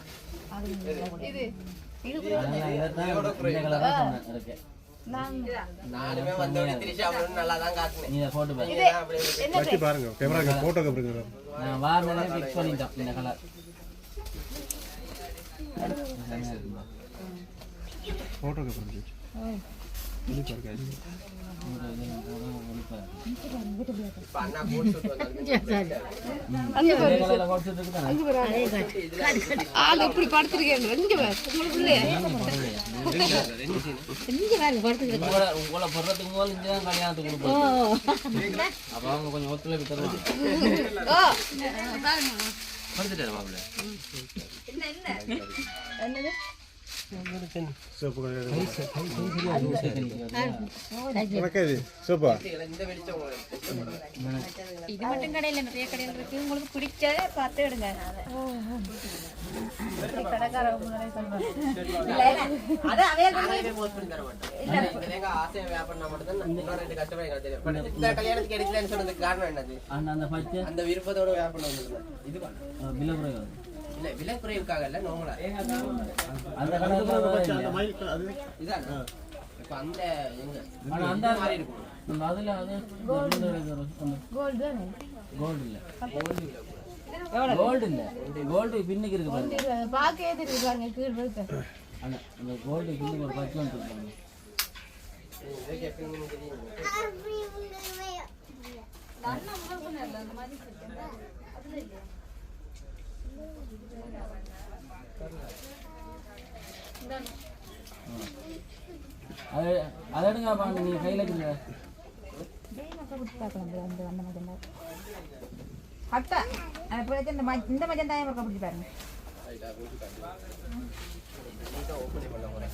இது நானுமே வந்தோட திரிஷா நல்லா தான் காட்டுனேன். நீ போட்டு பாரு. வச்சு பாருங்க. கேமரா போட்டோக்கு பாருங்க. நான் வார்னே பிக்ஸ் பண்ணிட்டேன் இந்த கலர். போட்டோக்கு பாருங்க. இது பாருங்க. இப்ப அண்ணா போட்டு வந்தாங்க. அந்த கலர்ல போட்டு இருக்குதானே? ஆளு இப்படி படுத்துறீங்க. இங்க வா. உங்களை போடுறதுக்கு போது இங்கதான் கல்யாணத்துக்கு கொடுப்போம். அப்ப அவங்க கொஞ்சம் ஒத்துழைப்பு தருவாங்க. படுத்துட்டாரு மாப்பிள்ள. சோப்பு சோப்பா இந்த வெளிச்சம் இது மட்டும் கடையில நிறைய கடையில் இருக்கு. உங்களுக்கு பிடிச்சதை பார்த்து எடுங்க. கல்யாணத்துக்கு எடுக்கலன்னு சொன்னதுக்கு காரணம் என்னது? அந்த பச்சை அந்த விருப்பத்தோட வியாபாரம் வந்தது. இது விலை குறைவு. இல்ல விலை குறைவுக்காக இல்ல நோமலா அந்த கலர் இதான் இப்ப அந்த எங்க ஆனா அந்த மாதிரி இருக்கும். அதுல அது கோல்டு தானே? கோல்டு இல்ல கோல்டு இல்ல கோல்டு பின்னுக்கு இருக்கு பாருங்க. பாக்க ஏது பாருங்க கீழ இருக்கு. ஆனா அந்த கோல்டு பின்னுக்கு ஒரு பச்சை வந்து இருக்காங்க. இதுக்கு எப்படின்னு தெரியும். அது எடுங்க பாருங்க. நீங்க கையில இருக்குங்க. அட்டா இந்த மஜந்தாயம் பிடிச்சி பாருங்க. ஓப்பன் பண்ண போறேன்.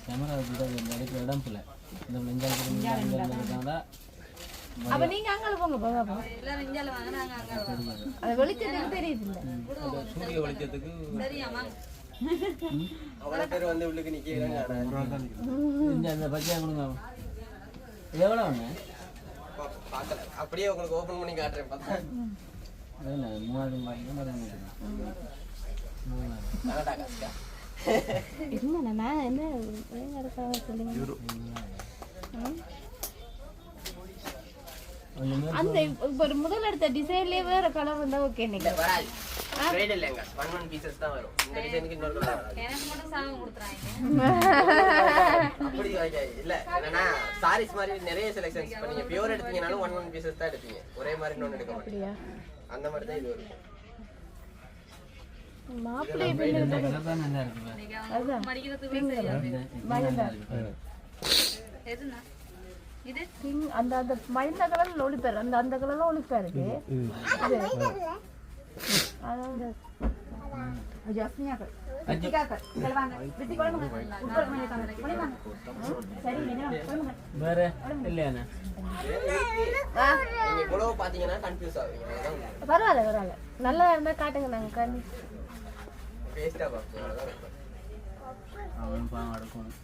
கேமரா எடுக்கிற இடம் இல்லை. இந்த நெஞ்சால் அப்ப நீங்க அங்க போங்க பாப்பா. எல்லாரும் இஞ்சால வாங்க, நாங்க அங்க அது வெளிச்சத்துக்கு தெரியுது இல்ல. சூரிய வெளிச்சத்துக்கு சரியாமா அவ்வளோ பேர் வந்து உள்ளுக்கு நிற்கிறாங்க. இந்த பச்சையா கொடுங்க. எவ்வளோ ஒன்று பார்க்கல, அப்படியே உங்களுக்கு ஓப்பன் பண்ணி காட்டுறேன். பார்த்தா இல்லை 3000 ரூபாய்க்கு கனடா காசுக்கா? என்ன நான் என்ன சொல்லுங்க. அந்த இப்ப ஒரு முதல் எடுத்த டிசைன்லயே வேற கலர் இருந்தா ஓகே. இல்ல வராது, ட்ரேட் இல்லைங்க. 1 பீசஸ் தான் வரும். இந்த டிசைனுக்கு இன்னொரு கலர் வராது. எனக்கு மட்டும் சாமி கொடுத்துறாங்க. அப்படி இல்ல, என்னன்னா சாரீஸ் மாதிரி நிறைய செலக்ஷன்ஸ் இப்போ நீங்க பியூர் எடுத்தீங்கனாலும் 1 பீசஸ் தான் எடுப்பீங்க. ஒரே மாதிரி இன்னொன்று எடுக்க மாட்டீங்க. அந்த மாதிரி தான் இது வரும். மாப்பிள்ளை எதுனா இது அந்த அந்த மஞ்சள் கலர்ல ஒளிப்பாரு, அந்த அந்த கலர்ல ஒளிப்பாரு. அதாவது வேற இல்லையாண்ணா? நீங்க இவ்வளவு பாத்தீங்கன்னா கன்ஃபியூஸ் ஆவீங்க. பரவாயில்ல பரவாயில்ல, நல்லா இருந்தா காட்டுங்க. நாங்க கண்ணு வேஸ்டா பார்ப்போம். அவ்வளவுதான். அவன் பாவம் அடுக்கணும்.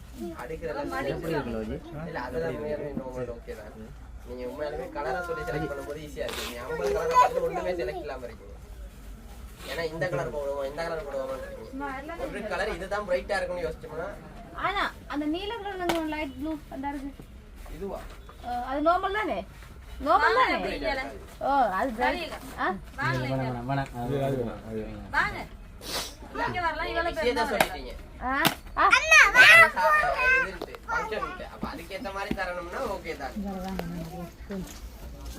அடிக்கிறதெல்லாம் எப்படி இருக்குல்ல ஜி? இல்ல அதெல்லாம் உண்மையாலுமே நார்மல் ஓகே தான். நீங்க உண்மையாலுமே கலரை சொல்லி செலக்ட் பண்ணும்போது ஈஸியா இருக்கு. நீங்க 50 கலரை பார்த்து ஒண்ணுமே செலக்ட் இல்லாம இருக்கீங்க. ஏன்னா இந்த கலர் போடுவோம், இந்த கலர் போடுவோம் இருக்கீங்க. ஒரு கலர் இதுதான் பிரைட்டா இருக்கும்னு யோசிச்சோம்னா, ஆனா அந்த நீல கலர் லைட் ப்ளூ அந்த இருக்கு. இதுவா அது நார்மல் தானே? நார்மல் தானே? ஓ அது பிரைட். வேணாம் வாங்க இங்க வரலாம். இவள ஈஸியா தான் சொல்லிட்டீங்க. அப்ப அதுக்கேற்ற மாதிரி தரணும்னா ஓகே தான்.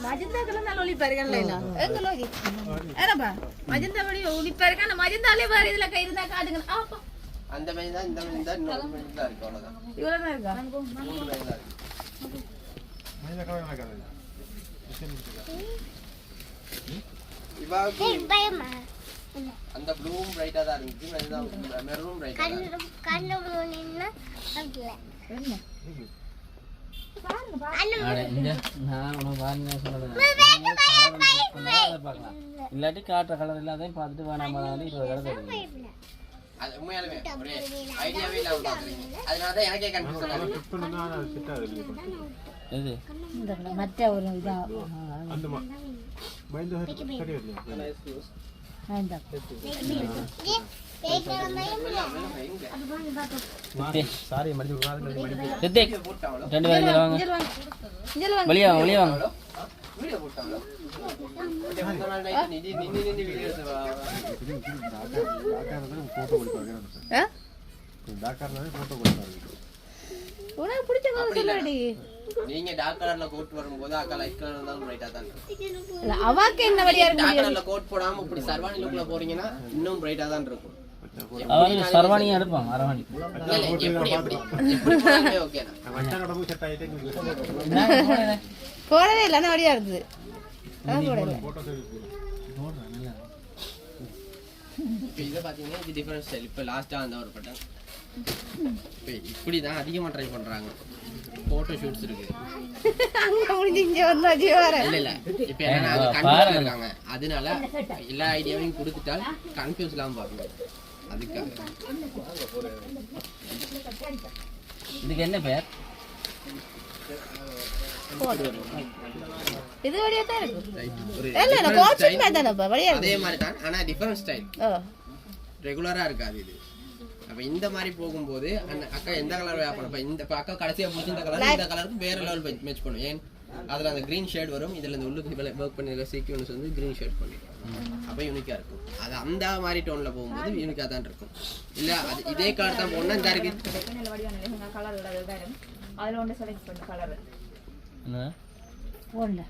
மஜந்தா கலர் நல்ல ஒளிப்பாரு இல்ல எங்க லோகி ஏறப்பா மஜந்தா வடி ஒளிப்பாரு. அந்த மஜந்தாலே பாரு, இதுல கை இருந்தா காட்டுங்க. ஆப்பா அந்த மாதிரி தான் இந்த மாதிரி தான் இன்னொரு மாதிரி தான் இருக்கு. அவ்வளவுதான். இவ்வளவு தான் இருக்கா? 3 மாதிரி தான் இருக்கு. மஞ்சள் கலர் நடக்காது. இவாக்கு அந்த ப்ளூவும் பிரைட்டா தான் இருந்துச்சு. அதுதான் மெரூனும் பிரைட்டா தான் இருக்கு. நான் உனக்கு பாருங்க சொல்லுறேன். இல்லாட்டி காட்டுற கலர் இல்லாதையும் பார்த்துட்டு வேணாம் 20 கலர் தருவீங்க. அது உண்மையாலுமே ஒரு ஐடியாவே இல்லாம பாக்குறீங்க. அதனால தான் எனக்கே கன்ஃபியூஷன் ஆகுது. செட் பண்ணா அது செட் ஆகுது. எது இந்த மற்ற ஒரு இதா அந்த மைண்ட் சரி வருது. சாரி மடிச்சு சித்திக் 2 பேரும் இங்க வாங்க. வெளியே வாங்க, வெளியே வாங்க. வீடியோ போட்டாங்களோ? இந்த நாள் நைட் நின்னு வீடியோ எடுத்து போட்டோ கொடுப்பாங்க. டாக்டர்னாலே போட்டோ கொடுப்பாங்க. உனக்கு பிடிச்ச கலர் சொல்லடி. நீங்க டார்க் கலர்ல கோட் வரும்போது அக்கா லைட் கலர் தான் பிரைட்டா தான் இருக்கும். இல்ல அவாக்கு என்ன வழியா இருக்கு? டார்க் கலர்ல கோட் போடாம இப்படி சர்வானி லுக்ல போறீங்கன்னா இன்னும் பிரைட்டா தான் இருக்கும். அவங்க சர்வானியா எடுப்பாங்க. அரவானி எப்படி ஓகே தான். மச்சானோட போய் செட் ஆயிட்டே போடவே இல்ல, அந்த வழியா இருக்குது. போட்டோ இப்போ இதை பார்த்தீங்கன்னா இது டிஃபரன்ஸ் ஸ்டைல். இப்போ லாஸ்ட்டாக அந்த ஒரு பட்டன் இப்போ இப்படி தான் அதிகமாக ட்ரை பண்ணுறாங்க. ஃபோட்டோ ஷூட்ஸ் இருக்குது. அங்க முடிஞ்சு இங்க வந்தா ஜீவார. இல்லை இப்போ என்னன்னா அது கன்ஃபியூஸ் இருக்காங்க. அதனால எல்லா ஐடியாவையும் கொடுத்துட்டால் கன்ஃபியூஸ் இல்லாமல் பார்க்கணும். அதுக்காக இதுக்கு என்ன பேர்? இது வழியா தான் இருக்கு. ஒரு இல்ல இல்ல கோச்சிங் மேட் தான வழியா அதே மாதிரி தான், ஆனால் டிஃபரன்ஸ் ஸ்டைல். ரெகுலராக இருக்காது இது. அப்போ இந்த மாதிரி போகும்போது அக்கா எந்த கலர் வேப்பணும். இப்போ இந்த அக்கா கடைசியாக பிடிச்சி இந்த கலர் இந்த கலருக்கு வேறு லெவல் மேட்ச் பண்ணும். ஏன் அதில் அந்த க்ரீன் ஷேட் வரும். இதில் இந்த உள்ளுக்கு ஒர்க் பண்ணிருக்க சீக்வன்ஸ் வந்து க்ரீன் ஷேட் பண்ணிருக்கோம். அப்போ யூனிக்காக இருக்கும். அது அந்த மாதிரி டோனில் போகும்போது யூனிக்காக தான் இருக்கும். இல்லை அது இதே கலர் தான் போகணும்னா இந்த இருக்கு அதுல ஒன்று செலக்ட் பண்ண கலர் என்ன போன்ல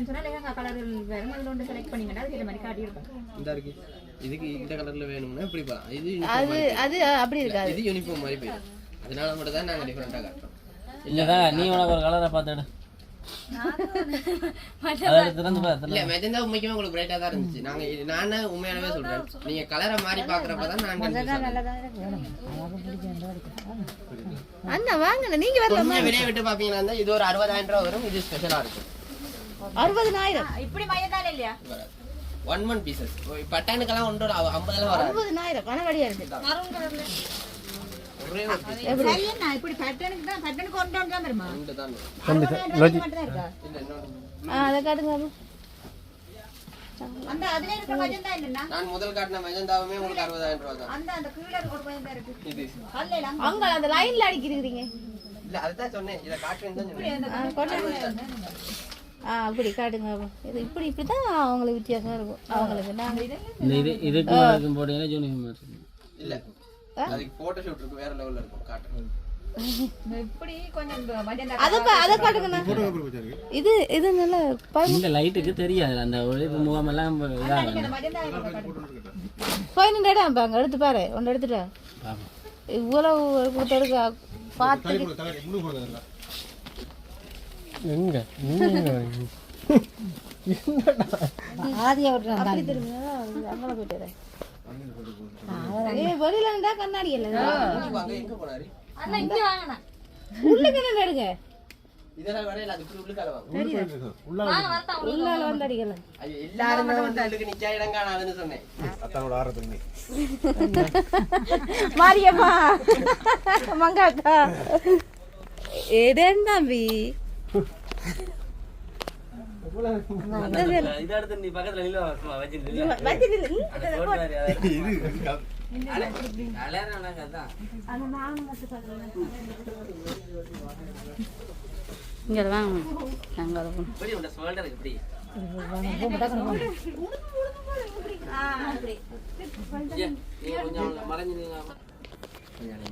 சொன்னா லெஹங்கா கலர் வேற அதுல ஒன்று செலக்ட் பண்ணீங்கன்னா அதுக்கு மாதிரி காட்டி இருக்கும். இந்த இருக்கு. இதுக்கு இந்த கலர்ல வேணும்னா இப்படி இது அது அது அப்படி இருக்காது. இது யூனிஃபார்ம் மாதிரி போயிடும். அதனால மட்டும் தான் நாங்கள் டிஃபரெண்டாக காட்டுறோம். இல்லதான் நீ உனக்கு ஒரு கலரை பார்த்துடு அதை திறந்து பாரு இல்ல மெஜந்தா உண்மைக்குமே உங்களுக்கு பிரைட்டா தான் இருந்துச்சு. நானே உண்மையானவே சொல்றேன், நீங்க கலரை மாறி பாக்குறப்பதான் நான் அண்ணா வாங்க நீங்க வரல கொஞ்சம் விலையை விட்டு பாப்பீங்கன்னா இது ஒரு 60,000 ரூபாய் வரும். இது ஸ்பெஷலா இருக்கும். 60,000 இப்படி மையத்தால இல்லையா 1 பீசஸ் பட்டானுக்கெல்லாம் 50,000 வராது. 60,000 கனவடியா இருக்கு மரூன் கலர்ல ஒரே ஒரு பீஸ் சரியா இப்படி பேட்டர்னுக்கு தான் பேட்டர்னுக்கு கொண்டு தான் வருமா ரெண்டு தான். மட்டும் இருக்கா இல்ல இன்னொரு அத காட்டுங்க அந்த அதுல இருக்க மஜந்தா இல்லன்னா நான் முதல் காட்டின மெஜந்தாவுமே உங்களுக்கு 60,000 ரூபாய் தான். அந்த கீழ இருக்க ஒரு மஜந்தா இருக்கு இது அல்ல அங்க அந்த லைன்ல அடிக்கிறீங்க இல்ல அதுதான் சொன்னேன், இத காட்டுறேன்னு தான் சொன்னேன். அப்படி காட்டுங்க இது இப்படி இப்படிதான் அவங்களுக்கு வித்தியாசம் இருக்கும். அவங்களுக்கு நாங்க இது இதுக்கு வரைக்கும் போட்டீங்கன்னா யூனிஃபார்ம் இருக்கும். இல்ல அதுக்கு போட்டோ ஷூட் இருக்கு, வேற லெவல்ல இருக்கும். காட்டுறேன் இப்படி கொஞ்சம் மஜந்தா அத காட்டுங்க. இது இது நல்ல இந்த லைட்டுக்கு தெரியாது அந்த ஒளிப்பு முகமெல்லாம் இதாகும். மஜந்தா போய் இடம் பாங்க எடுத்து பாரு ஒன்று எடுத்துட்டா இவ்வளவு கொடுத்தடுக்க பார்த்து எங்க ஆதியா விட்டுறான் அப்படி திரும்ப அங்கே போயிட்டு வெளியில இருந்தா கண்ணாடி இல்லை வாங்க. எங்க போனாரு? அண்ணா இங்க வாங்கண்ணா உள்ளுக்கு என்ன எடுங்க இதெல்லாம் வரையில அதுக்கு உள்ளுக்கால வாங்க. உள்ளால வந்து அடிக்கல ஐயோ எல்லாரும் வந்து உள்ளுக்கு நிக்க இடம் காணாதுன்னு சொன்னேன். அத்தானோட ஆரத்துல மாரியம்மா மங்காக்கா ஏடன் தம்பி இதை அடுத்து நீ பக்கத்துல நில்ல வச்சிருந்தீங்க இங்க வாங்க நாங்க இப்படி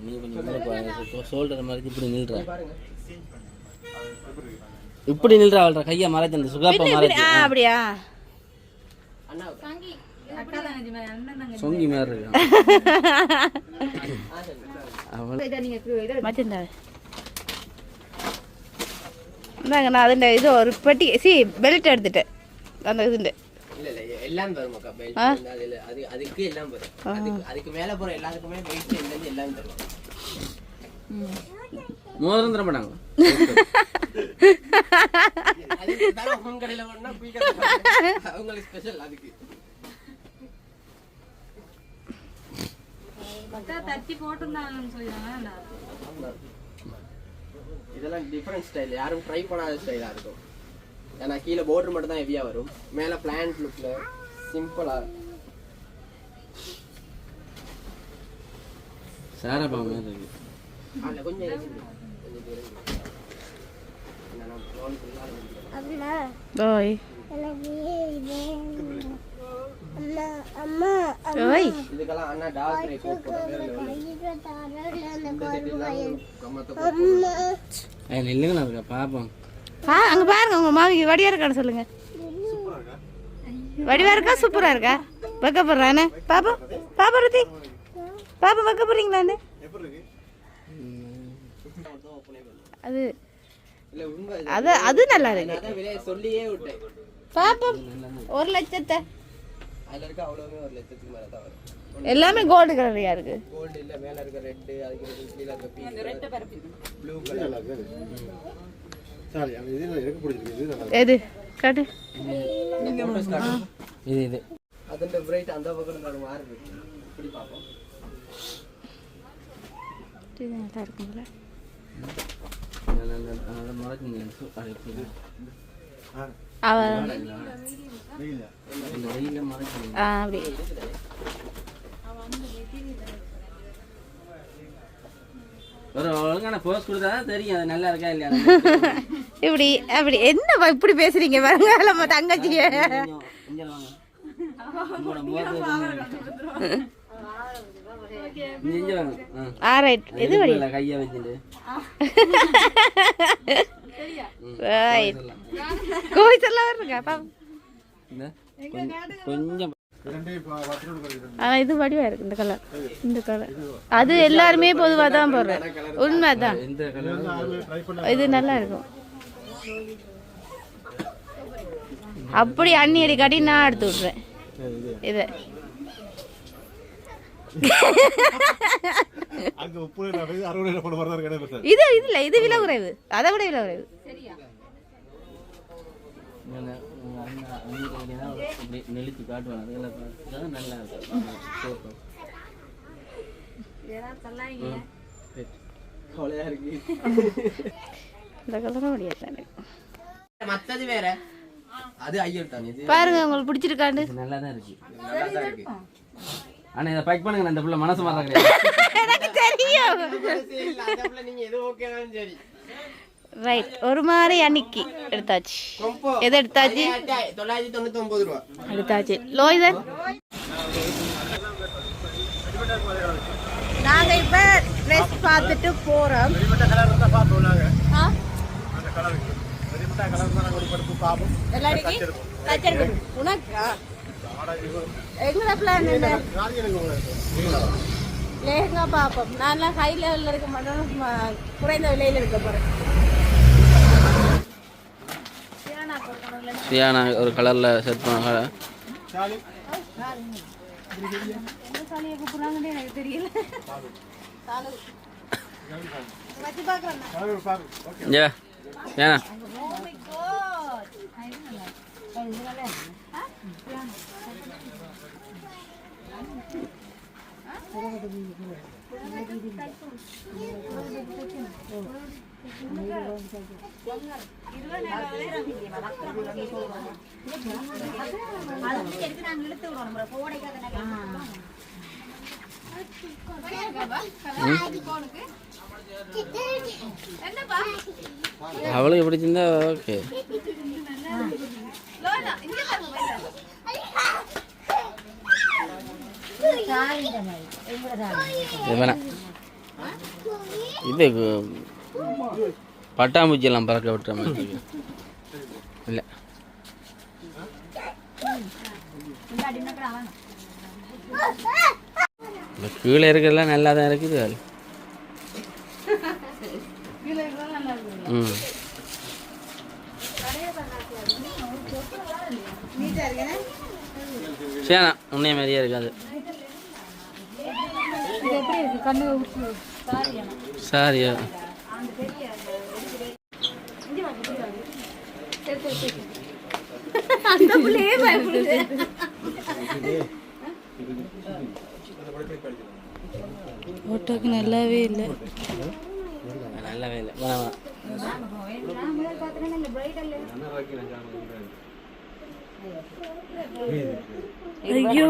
நீ கொஞ்சம் ஷோல்டரை மறைச்சு இப்படி நில்ற, இப்படி நில்ற அவள்ற கையை மறைச்சு அந்த சுகாப்பா மறைச்சு அப்படியா சொங்கி மாதிரி இருக்கு மச்சந்தா இந்தாங்க நான் அதுண்ட இது ஒரு பெட்டி பெல்ட் எடுத்துட்டேன் அந்த இதுண்டு இல்ல இல்ல எல்லாம் வரும் அக்கா. பெல்ட் அதுல அதுக்கு எல்லாம் வரும். அதுக்கு மேல போற எல்லாத்துக்குமே வெயிட் இல்லன்னு எல்லாம் தருவாங்க. மோதிரம் தர மாட்டாங்க. அதுக்கு தான் உங்க கடையில வேணா குயிக்கா அவங்களுக்கு ஸ்பெஷல். அதுக்கு தட்டி போட்டுருந்தாங்கன்னு சொல்லிடுறாங்க. இதெல்லாம் டிஃபரெண்ட் ஸ்டைல், யாரும் ட்ரை பண்ணாத ஸ்டைலா இருக்கும். ஏன்னா கீழே border மட்டும் தான் ஹெவியா வரும், மேல பிளான்ட் லுக்ல சிம்பிளா. சாரா பாவம் மாதிரி இருக்கு. அதுல கொஞ்சம் ஓய் ஓய் இதுக்கெல்லாம் அண்ணா டார்க் கிரே கோட் போட வேற அதில் இல்லைங்களா இருக்கா பாப்போம். அங்க பாருங்க உங்க மாமிக்கு வடிவா இருக்கான்னு சொல்லுங்க. வடிவா இருக்கா சூப்பரா இருக்கா வைக்கப்படுறானே பாப்பா பாப்பா ருத்தி பாப்பா வைக்கப்படுறீங்களான்னு அது இல்ல உண்மை. அது அது நல்லா இருக்கு. அதான் விலையை சொல்லியே விட்டேன். பாப்பா 1 லட்சத்தை அதுல இருக்க அவ்வளவுமே 1 லட்சத்துக்கு மேல தான் வரும். எல்லாமே கோல்டு கலரியா இருக்கு. கோல்டு இல்ல, மேல இருக்க ரெட், அதுக்கு கீழ இருக்க பீச், ரெட் பரப்பி ப்ளூ கலர். சாரி இது எனக்கு பிடிச்சிருக்கு. இது நல்லா எது காட்டு இது இது அதோட பிரைட் அந்த பக்கம் காடு மாறி இருக்கு. இப்படி பாப்போம். இது நல்லா இருக்குங்களா மறைச்சிங்க அவ இந்த வெயில மறைச்சிங்க. அப்படி ஒரு ஒழுங்கான போஸ்ட் கொடுத்தா தான் தெரியும் அது நல்லா இருக்கா இல்லையா. இப்படி அப்படி என்ன இப்படி பேசுறீங்க பாருங்க நம்ம தங்கச்சிய. இங்கே வாங்க. உங்களோட முகத்தை இங்கே வாங்க. ரைட் இது வழி கையை வச்சுட்டு ரைட் கோவிச்செல்லாம் வருங்க பாப்பா கொஞ்சம் ஆனா இது வடிவா இருக்கு இந்த கலர். இந்த கலர் அது எல்லாருமே பொதுவா தான் போடுறேன். உண்மைதான். இது நல்லா இருக்கும். அப்படி அண்ணி அடி காட்டி நான் எடுத்து விட்றேன் இதை. இது இதுல இது விலை குறைவு, அதை விட விலை குறைவு. நெளிச்சு காட்டுவாங்க, நல்லா இருக்கும். இந்த கலரும் முடியாது. மத்தது வேற, அது ஐயர் தான். இது பாருங்க உங்களுக்கு பிடிச்சிருக்காண்டு. நல்லா தான் இருக்கு, நல்லா தான் இருக்கு. ஆனா இதை பேக் பண்ணுங்க, இந்த புள்ள மனசு மாறாங்க. எனக்கு தெரியும். நீங்க எது ஓகேனாலும் சரி. ரைட், ஒரு மாதிரி அன்னைக்கு எடுத்தாச்சு. எது எடுத்தாச்சு? 999 ரூபா எடுத்தாச்சு. லோய்தன் நாங்க இப்ப ட்ரெஸ் பார்த்துட்டு போறோம். உனக்கா எங்கட பிளான் என்ன? லேகா பாப்போம். நான் ஹை லெவல்ல இருக்க மாட்டேன், குறைந்த விலையில இருக்க போறேன். சியானா ஒரு கலர்ல செட் பண்ண எனக்கு தெரியல. வச்சு பாக்குறேன். ஏனா அவளுக்கு பிடிச்சிருந்தா ஓகே. இது பட்டாம்பூச்சி எல்லாம் பறக்க விட்டுற மாதிரி இல்லை. கீழே இருக்கிறதுலாம் நல்லா தான் இருக்குது. ம் சரிண்ணா, உன்னைய மாதிரியே இருக்காது. சாரியா அந்த பிள்ளையே பயப்படுது. ஓட்டோக்கு நல்லாவே இல்லை, நல்லாவே இல்லை. ஐயோ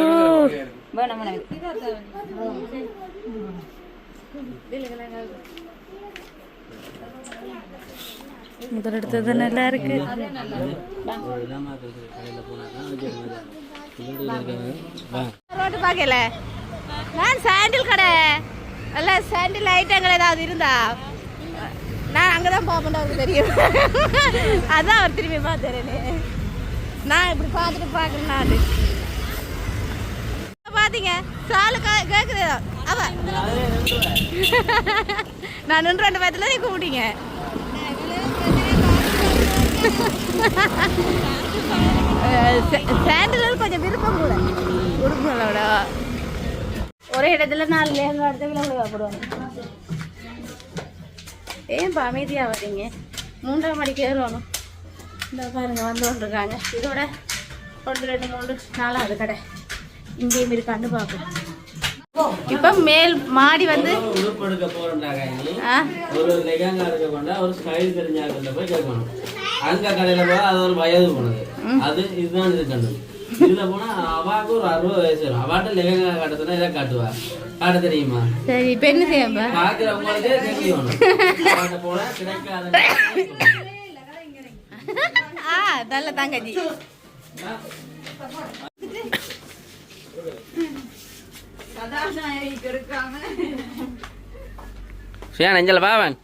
முதல் எடுத்தது நல்லா இருக்கு. ரோட்டு பார்க்கல நான் சாண்டில் கடை அல்ல, சாண்டில் ஐட்டங்கள் ஏதாவது இருந்தா நான் அங்கதான் போகணும் தெரியும். அதான் அவர் திரும்பி பார்த்துறேன்னு நான் இப்படி பார்த்துட்டு பார்க்குறேன். நான் பார்த்தீங்க சாலு கேட்குது அவ நான் 2 பேத்துல நீ கூப்பிட்டீங்க. சாண்டில் கொஞ்சம் விருப்பம் கூட உடுப்புகளோட ஒரே இடத்துல 4 லேகா எடுத்து விலை போடுவாங்க. ஏன்பா அமைதியாக வரீங்க? 3ஆம் மணிக்கு ஏறுவாங்க. இந்த பாருங்க வந்து கொண்டிருக்காங்க. இதோட 1 2 3 4ஆவது கடை இங்கேயும் இருக்காண்டு பார்ப்போம். இப்போ மேல் மாடி வந்து உடுப்பு எடுக்க போறோம்டாங்க. ஒரு லெகங்கா எடுக்க கொண்டா ஒரு ஸ்டைல் தெரிஞ்சாங்க போய் கேட்கணும். அங்க கடையில போய் அது ஒரு வயது போனது, அது இதுதான் இருக்கணும். இதுல போனா அவாக்கு ஒரு 60 வயசு வரும். அவாட்ட லெகங்கா காட்டுறதுனா இதை காட்டுவா, காட்ட தெரியுமா? சரி இப்போ என்ன செய்யப்பா? பாக்குறவங்களுக்கே தெரியணும். அவாட்ட போனா கிடைக்காத நல்ல தங்கச்சி. சியா நெஞ்சல பாவன்,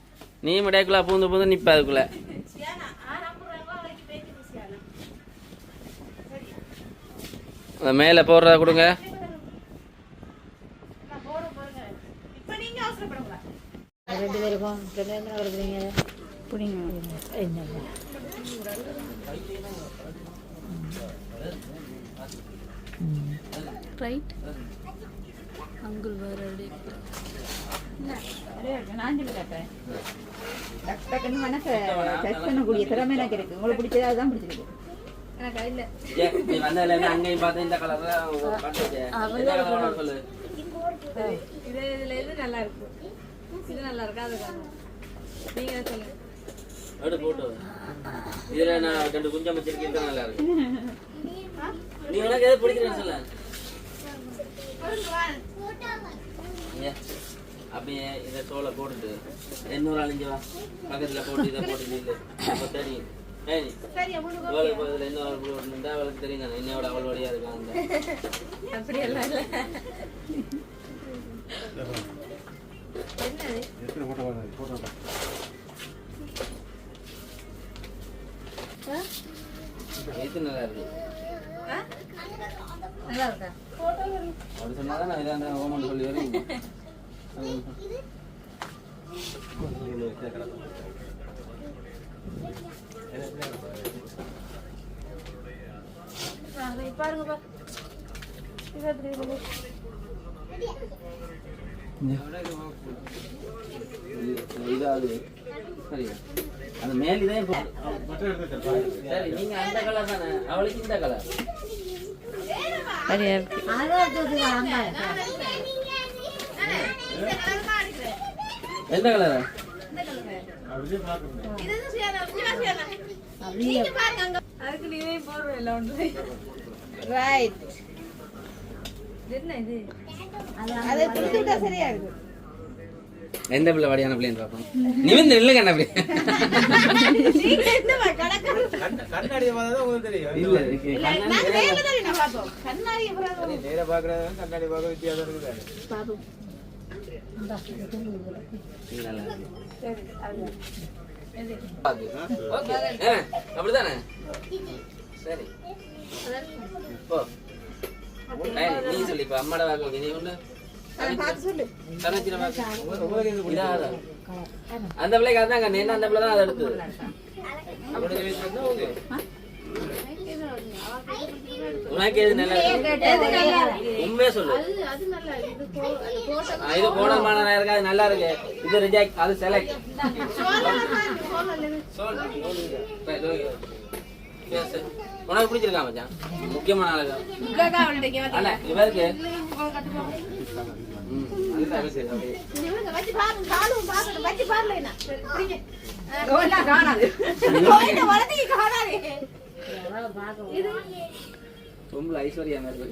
நீ முடைக்குள்ள பூந்து பூந்து நிப்ப அதுக்குள்ள. மேலே போடுறத கொடுங்க. ரெண்டு பேருக்கும் என்ன கொடுக்குறீங்க? புடிங்க. என்ன ரைட் அங்குள் வேற நான் சொல்லி கேட்பேன். டக்குன்னு மனசை டச் பண்ணக்கூடிய திறமை எனக்கு இருக்கு. உங்களுக்கு பிடிச்சதா தான் பிடிச்சிருக்கு. எனக்கு இல்லை. நீ வந்ததுல அங்கேயும் பார்த்து இந்த கலர் சொல்லு. இதுல எது நல்லா இருக்கு? இது நல்லா இருக்கா? அது நீங்க சொல்லுங்க. எடு போட்டோ. இதுல நான் 2 குஞ்சம் வச்சிருக்கேன், நல்லா இருக்கு. நீ உனக்கு எது பிடிக்குன்னு சொல்ல. அப்படியே இதை தோலை போட்டுட்டு இன்னொரு அழிஞ்சு வா பக்கத்துல போட்டு இதை போட்டு இல்லை அப்போ தெரியும். இன்னொரு ஆள் போட்டு அவளுக்கு தெரியும் தானே என்னோட அவள் வழியா இருக்காங்க. அப்படியெல்லாம் இல்லை. இது நல்லா இருக்கு. நல்லா இருக்கா? அப்படி சொன்னாதான் நான் இதை ஓமன் சொல்லி வரேன். பாருங்க இதாவது சரியா அந்த மேலிதான் சரி. நீங்க அந்த கலர் தானே, அவளுக்கு இந்த கலர் சரியா இருக்கு. எந்த கலரா? அதுக்கு நீவே போடுவேன் ஒன்று. ரைட். என்ன இது? அதை கொடுத்துட்டா சரியா இருக்கு. எந்த பிள்ளை வடியான பிள்ளைன்னு பார்ப்போம். நீ வந்து இல்லைங்க என்ன அப்படி கண்ணாடியை பார்த்தா உங்களுக்கு தெரியும். இல்ல நேர பாக்குறது கண்ணாடி பார்க்க வித்தியாசம் இருக்குது. அப்படிதானே? சரி நீ சொல்லி இப்ப அம்மாட வாக்கு நீ ஒண்ணு அந்த பிள்ளைக்கு அதாங்க என்ன அந்த பிள்ளை தான் அதை எடுத்தது. உனக்கு எது நல்லா உண்மையே சொல்லு. இது போனமான இருக்கு, அது நல்லா இருக்கு. இது ரிஜெக்ட், அது செலக்ட். உனக்கு பிடிச்சிருக்கா மச்சான்? முக்கியமான அழகா இவருக்கு ரொம்ப ஐஸ்வர்யா மாதிரி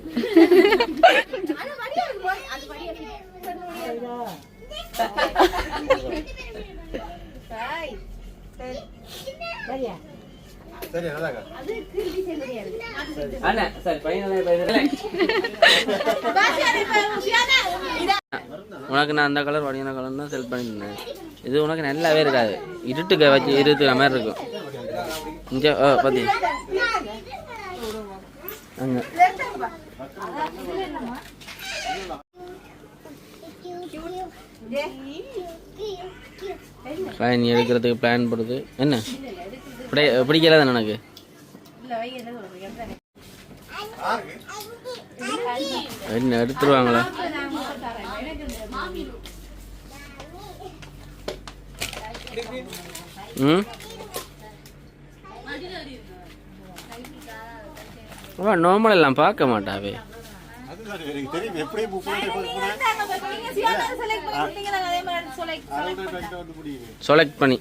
சரி நல்லாக்கா. அண்ணா சரி பையன் உனக்கு நான் அந்த கலர் வடியான கலர் தான் செலக்ட் பண்ணியிருந்தேன். இது உனக்கு நல்லாவே இருக்காது, இருட்டுக்க வச்சு இருட்டுற மாதிரி இருக்கும். இங்கே பாத்தி அங்கே ஃபைன் எடுக்கிறதுக்கு பிளான் போடுது. என்ன பிடிக்கல தானே எனக்கு? என்ன எடுத்துருவாங்களா? ம் நார்மல் எல்லாம் பார்க்க மாட்டாவே. செலக்ட் பண்ணி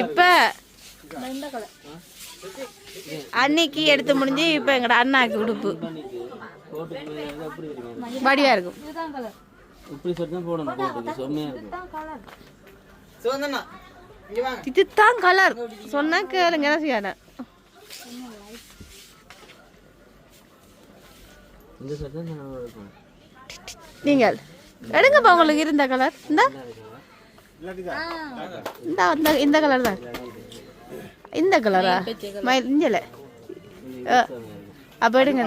இப்ப அன்னைக்கு எடுத்து முடிஞ்சு இப்ப எங்கட அண்ணாக்கு உடுப்பு வடிவா இருக்கும். இப்படி சொல்லி போடணும், போட்டு செம்மையா இருக்கும். இதுதான் கலர் சொன்னா கேளுங்க. செய்யாத இந்த சட்டை நல்லா இருக்கும். நீங்கள் எடுங்கப்பா உங்களுக்கு இருந்த கலர் இந்த கலர் தான் இந்த கலரா இஞ்சல அப்ப எடுங்க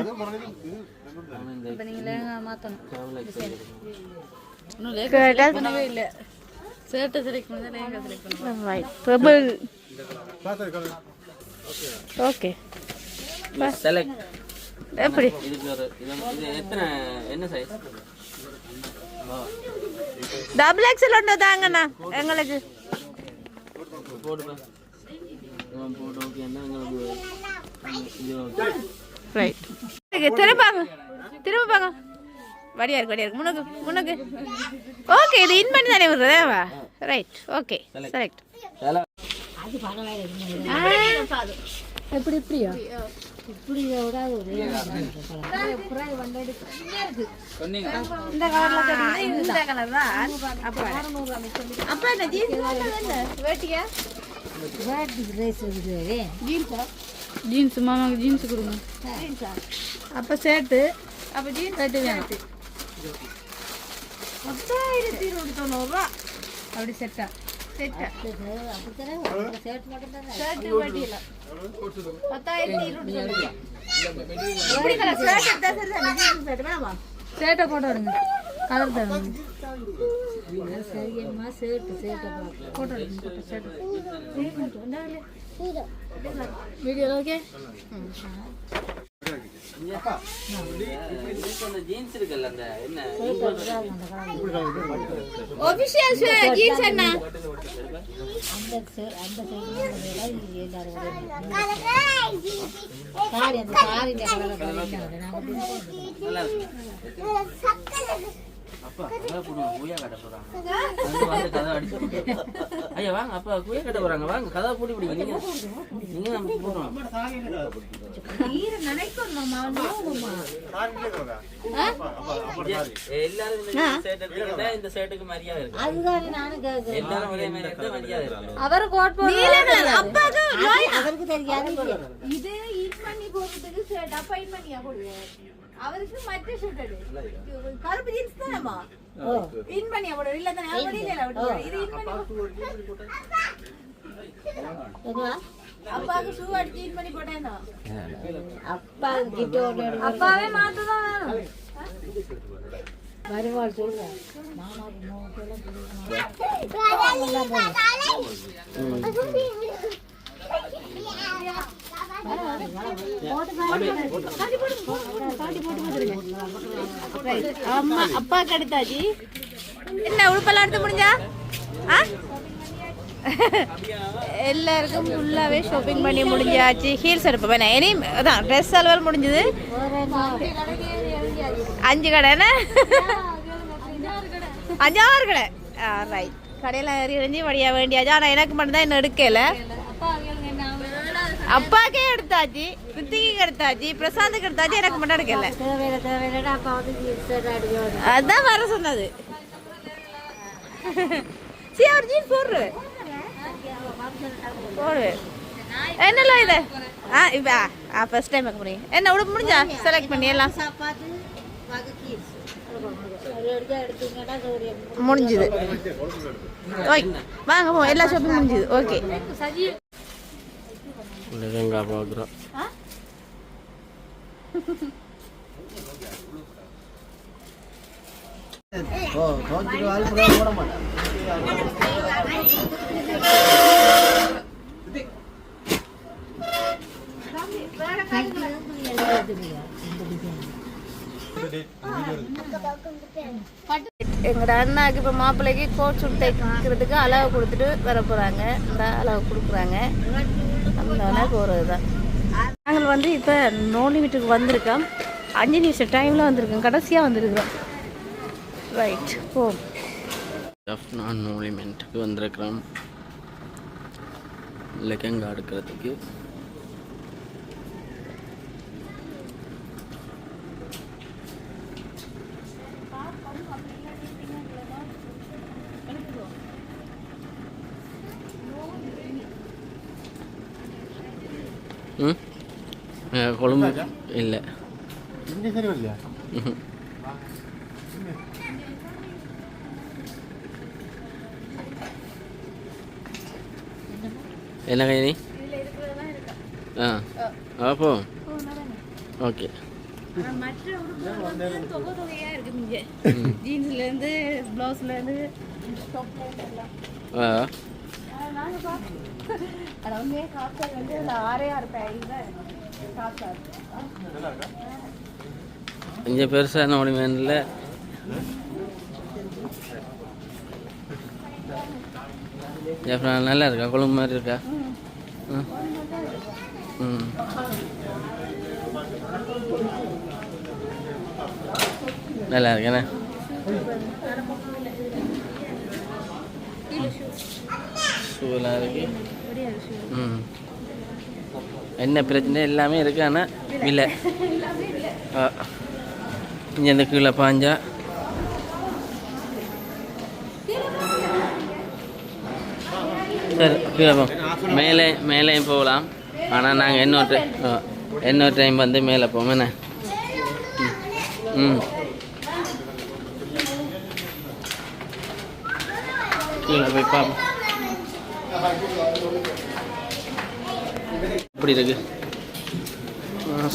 ஓகே எப்படி என்ன சைஸ் டபுள் எக்ஸல் ஒன்று தாங்கண்ணா எங்களுக்கு போட்டு ஓகேன்னா எங்களுக்கு ரைட் திரும்பாங்க வடியா இருக்கு முன்னுக்கு ஓகே இது இன் பண்ணி தானே விடுறதேவா ரைட் ஓகே செலக்ட் எப்படி இப்படியா இப்படி விட இந்த கலர் தான் அப்ப என்ன வேட்டியா ஜீன்ஸ் மாமாக்கு ஜீன்ஸ் கொடுங்க அப்ப ஷர்ட்டு அப்ப ஜீன்ஸ் ஷர்ட்டு வேணும் 10,290 அப்படி செட்டா செட்டா ஷர்ட் வேட்டியில 10,290 எப்படி கலர் ஷர்ட் எடுத்தா சரி தானே ஜீன்ஸ் ஷர்ட் வேணாமா ஷர்ட்டை போட்டு விடுங்க கலர் தருங்க சரியம்மா சேட்டு போட்டு விடுங்க ஷர்ட் வீடியோ ஓகே ஜீன்ஸ் இருக்குல்ல அந்த என்ன ஆபீஷியல் ஜீன்ஸ் என்ன அந்த அப்பா கதை போடுவாங்க குயா கட்ட போறாங்க வந்து கதை அடிச்சு ஐயா வாங்க அப்பா குயா கட்ட போறாங்க வாங்க கதை போட்டு பிடிங்க நீங்க நம்ம போறோம் எல்லாரும் இந்த ஷர்ட்டுக்கு மரியாதை இருக்கு அதுதான் நானும் கேட்கிறேன். எல்லாரும் ஒரே மாதிரி இருந்தா மரியாதை இருக்கு அவரு கோட் அப்பாக்கு அவருக்கு தெரியாது இது இன் பண்ணி போறதுக்கு ஷர்ட் அப்ப இன் பண்ணியா போடுவேன் அவருக்கு மற்ற ஷர்ட் எடு கருப்பு ஜீன்ஸ் தானேமா இன் பண்ணியா போடுவேன் இல்ல தானே அப்படி இல்ல இது இன் பண்ணி அப்பாக்கு ஷூ அடிச்சு இன் பண்ணி போட்டேன்னா அப்பா கிட்ட அப்பாவே மாத்ததான் வேணும் வருவாள் சொல்றேன் மாமாவுக்கு அம்மா அப்பா கெடுத்தாச்சு என்ன உடுப்பெல்லாம் எடுத்து முடிஞ்சா எல்லாருக்கும் ஃபுல்லாகவே ஷாப்பிங் பண்ணி முடிஞ்சாச்சு ஹீல்ஸ் எடுப்பேன் இனி அதான் ட்ரெஸ் அளவில் முடிஞ்சது 5 கடை என்ன 5-6 கடை ரைட் கடையில் எறிஞ்சு வடியா வேண்டியாச்சு ஆனால் எனக்கு மட்டும்தான் இன்னும் எடுக்கல அப்பாக்கே எடுத்தாச்சு ரித்திக்கு எடுத்தாச்சு பிரசாந்துக்கு எடுத்தாச்சு எனக்கு மட்டும் எடுக்கல அதான் வர சொன்னது சரி அவர் ஜீன்ஸ் போடுற போடு என்னல இது இப்போ ஃபர்ஸ்ட் டைம் பார்க்க முடியும் என்ன உடுப்பு முடிஞ்சா செலக்ட் பண்ணி எல்லாம் முடிஞ்சுது ஓகே வாங்க போ எல்லா ஷாப்பிங் முடிஞ்சுது ஓகே லெஹங்கா பார்க்குறோம் எங்களோட அண்ணாக்கு இப்போ மாப்பிள்ளைக்கு கோட் சுட் தைக்கிறதுக்கு அளவு கொடுத்துட்டு வர போகிறாங்க இந்த அளவு கொடுக்குறாங்க அதனால போகிறது தான் நாங்கள் வந்து இப்போ நோ லிமிட்டுக்கு வந்திருக்கோம் 5 நிமிஷம் டைமில் வந்திருக்கோம் கடைசியாக வந்திருக்கிறோம் ரைட் போ நான் நோ லிமிட்டுக்கு வந்திருக்கிறோம் லெஹங்கா எடுக்கிறதுக்கு கொழும்பு இல்லை என்ன கை நீ அப்போ ஓகே ஜீன்ஸ்லேருந்து ப்ளவுஸ்லேருந்து உண்மையே காசு வந்து 6,000 காசா இங்கே பெருசாக நோடிமேனில் நல்லா இருக்கா குழம்பு மாதிரி இருக்கா ம் நல்லா இருக்கேண்ணே ஷூலாம் இருக்கு ம் என்ன பிரச்சனை எல்லாமே இருக்கு ஆனால் இல்லை இங்கே இந்த கீழே பாஞ்சா சரி கீழே போ மேலேயும் போகலாம் ஆனால் நாங்கள் இன்னொரு டைம் வந்து மேலே போவோம் என்ன ம் கீழே போய் பார்ப்போம் எப்படி இருக்கு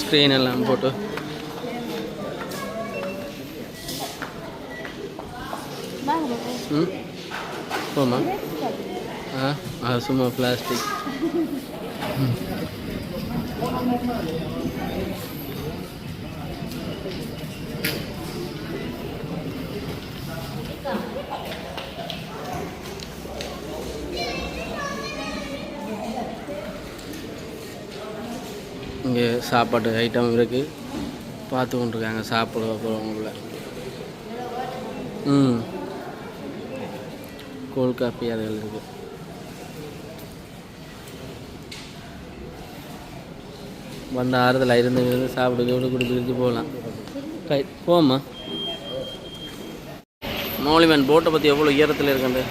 ஸ்க்ரீன் எல்லாம் போட்டு ம் போமா அது சும்மா பிளாஸ்டிக் இங்கே சாப்பாட்டு ஐட்டம் இருக்குது பார்த்து கொண்டிருக்காங்க சாப்பிட போகிறவங்கள ம் கோல்ட் காஃபி அதுகள் இருக்குது வந்த ஆறுதல் இருந்து சாப்பிட்டு குடிச்சு போகலாம் போமா மௌலிமேன் போட்டை பற்றி எவ்வளோ உயரத்தில் இருக்குண்டு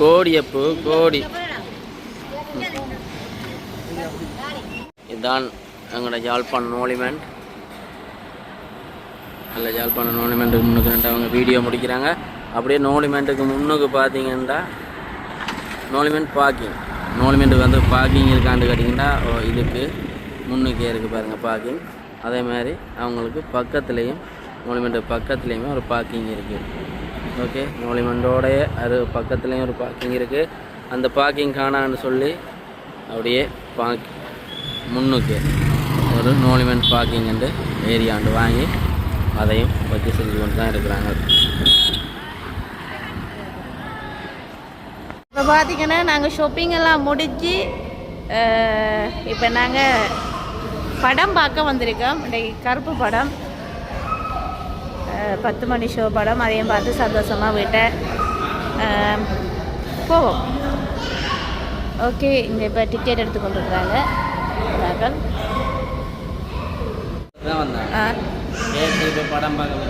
கோடியப்பு கோடி இதுதான் எங்களோட யாழ்ப்பாணம் மோலிமெண்ட். நல்ல யாழ்ப்பாணம் மோலிமெண்ட்டுக்கு முன்னுக்கு அவங்க வீடியோ முடிக்கிறாங்க. அப்படியே மோலிமெண்ட்டுக்கு முன்னுக்கு பார்த்தீங்கன்னா மோலிமெண்ட் பார்க்கிங், மோலிமெண்ட்டுக்கு வந்து பார்க்கிங் இருக்காண்டு கேட்டிங்கன்னா இதுக்கு முன்னுக்கே இருக்குது பாருங்கள் பார்க்கிங். அதே மாதிரி அவங்களுக்கு பக்கத்துலேயும் மோலிமெண்ட்டு பக்கத்துலேயுமே ஒரு பார்க்கிங் இருக்குது. ஓகே, மோலிமெண்ட்டோடைய அது பக்கத்துலேயும் ஒரு பார்க்கிங் இருக்குது. அந்த பார்க்கிங் காணான்னு சொல்லி அப்படியே முன்னுக்கு ஒரு மோலிமெண்ட் பார்க்கிங்ண்டு ஏரியாண்டு வாங்கி அதையும் வச்சு செஞ்சு கொண்டு தான் இருக்கிறாங்க. இப்போ பார்த்திங்கன்னா நாங்கள் ஷாப்பிங் எல்லாம் முடிஞ்சு இப்போ நாங்கள் படம் பார்க்க வந்திருக்கோம். இன்றைக்கு கருப்பு படம் 10 மணி ஷோ படம். அதையும் பார்த்து சந்தோஷமாக வீட்டை போவோம். ஓகே, இங்கே இப்போ டிக்கெட் எடுத்து கொண்டுருக்குறாங்க. இப்போ படம் பார்க்க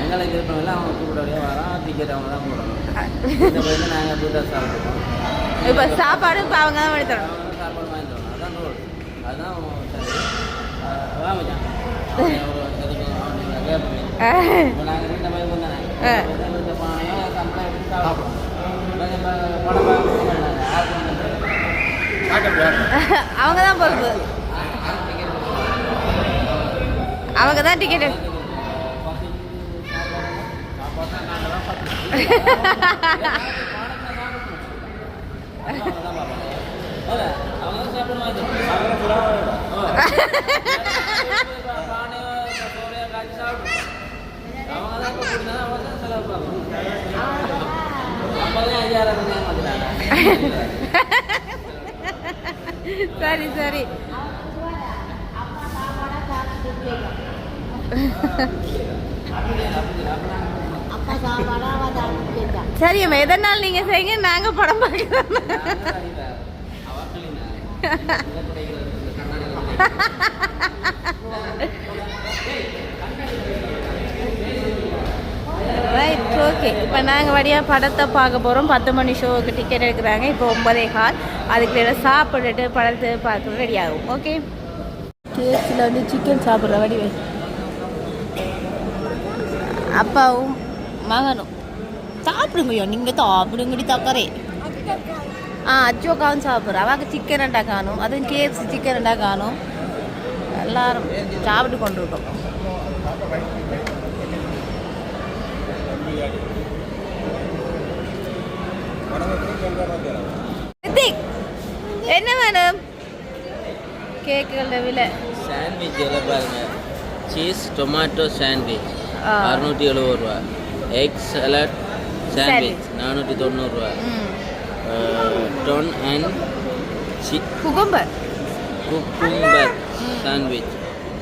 எங்களுக்கு இருப்பவங்க அவங்க கூப்பிடவே வரோம், டிக்கெட் அவங்க தான் போடணும். நாங்கள் கூட்ட சாப்பிடுவோம். இப்போ சாப்பாடு இப்போ அவங்க தான் வாங்கி தரணும். சாப்பாடு வாங்கி தரணும், அதான் ரோல். அதுதான் சரி வாங்கிச்சான் இப்போ நாங்கள் வீட்டை போய் வந்தானே போனாயோ கம்பெனி எடுத்து சாப்பிடுவோம். படம் அவங்க தான் பொறுப்பு, அவங்க தான் டிக்கெட் சரி சரி சரி அம்மா, எதனால நீங்க செய்யுங்க, நாங்க படம் பார்க்கிறோம். ரைட் ஓகே இப்போ நாங்கள் வழியாக படத்தை பார்க்க போகிறோம் 10 மணி ஷோவுக்கு டிக்கெட் எடுக்கிறாங்க இப்போ 9:15 அதுக்கு சாப்பிட்டுட்டு படத்தை பார்க்க ரெடி ஆகும் ஓகே கேஸில் வந்து சிக்கன் சாப்பிட்ற வடிவே அப்பாவும் மகனும் சாப்பிடுங்கய்யோ நீங்கள் சாப்பிடுங்கடி தக்கறே அச்சோக்காவும் சாப்பிட்றோம் அவாக்கு சிக்கன் ரெண்டா காணும் அதுவும் கேஎஃப்சி சிக்கன் ரெண்டா காணும் எல்லாரும் சாப்பிட்டு கொண்டு இருக்கோம் என்ன வேணும் கேக்குகள விலை சாண்ட்விச் எல்லாம் பாருங்க சீஸ் டொமேட்டோ சாண்ட்விச் 670 ரூபா எக் சலாட் சாண்ட்விச் 490 ரூபா tuna and cucumber sandwich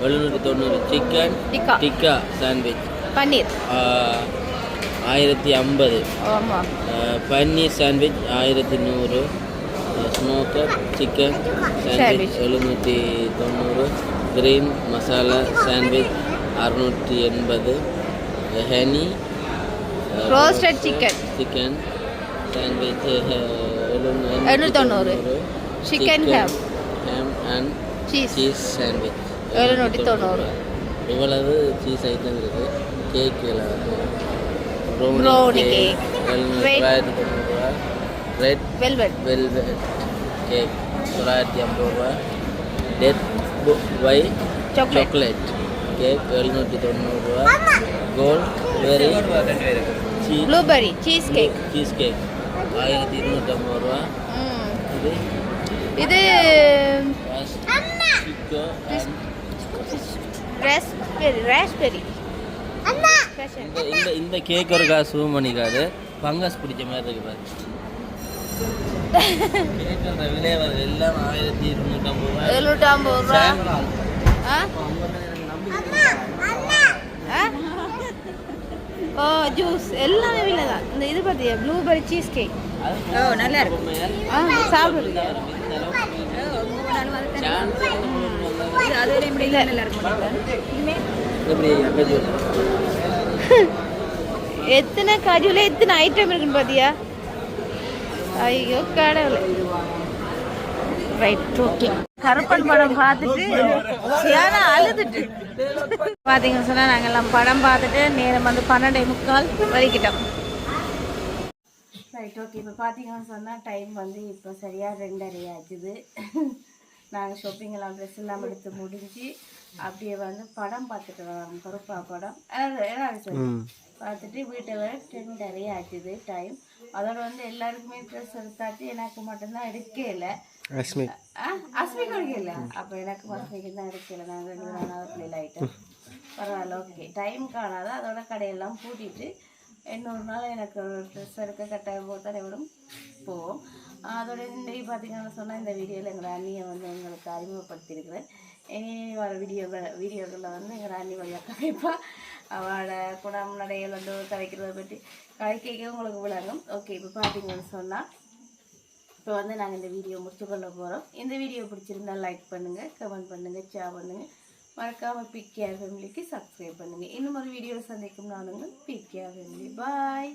790 chicken tikka sandwich paneer 1050 ஆமாம் paneer sandwich 1100 smoker chicken sandwich 790 green masala sandwich 680 honey roasted chicken sandwich 790 chicken ham and cheese cheese sandwich 790 இவ்வளவு சீஸ் ஐட்டம் இருக்குது cake brownie cake red velvet cake 950 ரூபா death by chocolate cake 790 ரூபா cold very blueberry cheese cake 1250 ரூபா இது raspberry இந்த cake ஒரு காசு பண்ணிக்காது fungus பிடிச்ச மாதிரி இருக்கு பாரு கேட்குற விலை வருது எல்லாம் 1250 ரூபா ஓ ஜூஸ் எல்லாமே விலை தான் இந்த இது பார்த்தியா ப்ளூபெர்ரி சீஸ் கேக் நல்லா இருக்கும் சாப்பிடுங்க எத்தனை கஜுல எத்தனை ஐட்டம் இருக்குன்னு பாத்தியா ஐயோ கடவுளே ரைட் ஓகே கருப்பன் படம் பார்த்துட்டு சரியான அழுதுட்டு பார்த்தீங்கன்னு சொன்னால் நாங்கள் எல்லாம் படம் பார்த்துட்டு நேரம் வந்து 12:45 வரைக்கிட்டோம் ரைட் ஓகே இப்போ பார்த்தீங்கன்னு சொன்னால் டைம் வந்து இப்போ சரியாக 2:30 ஆச்சுது நாங்கள் ஷாப்பிங் எல்லாம் ட்ரெஸ் எல்லாம் எடுத்து முடிஞ்சு அப்படியே வந்து படம் பார்த்துட்டு வரோம் கருப்பா படம் பார்த்துட்டு வீட்டை வர 2:30 ஆச்சுது டைம் அதோட வந்து எல்லாருக்குமே ட்ரெஸ் எடுத்தாச்சு எனக்கு மட்டும்தான் எடுக்கல அஸ்மிக்கு எடுக்கல அப்போ எனக்கு அஸ்மிக்கு தான் எடுக்கல நாங்கள் 2 நாளாக பிள்ளைகள் ஆகிட்டோம் பரவாயில்ல ஓகே டைம் காணாத அதோட கடையெல்லாம் பூட்டிட்டு இன்னொரு நாள் எனக்கு ட்ரெஸ் எடுக்க கட்டாயம் போத்தால் எவ்வளோ போவோம் அதோட இன்றைக்கி பார்த்தீங்கன்னா சொன்னால் இந்த வீடியோவில் எங்கள் அண்ணியை வந்து எங்களுக்கு அறிமுகப்படுத்தியிருக்கிறேன் இனி வர வீடியோக்களில் வந்து எங்கள் அண்ணி வழியாக கதைப்பா அவளோட குடம் நடைகள் வந்து கதைக்கிறத பற்றி கதைக்க உங்களுக்கு விளங்கும் ஓகே இப்போ பார்த்தீங்கன்னு சொன்னால் இப்போ வந்து நாங்கள் இந்த வீடியோ முடிச்சுக்கொள்ள போகிறோம் இந்த வீடியோ பிடிச்சிருந்தால் லைக் பண்ணுங்கள் கமெண்ட் பண்ணுங்கள் ஷேர் பண்ணுங்கள் மறக்காமல் பிகேஆர் ஃபேமிலிக்கு சப்ஸ்கிரைப் பண்ணுங்கள் இன்னும் ஒரு வீடியோவில் சந்திக்கும் நானுங்கள் பிகேஆர் ஃபேமிலி பாய்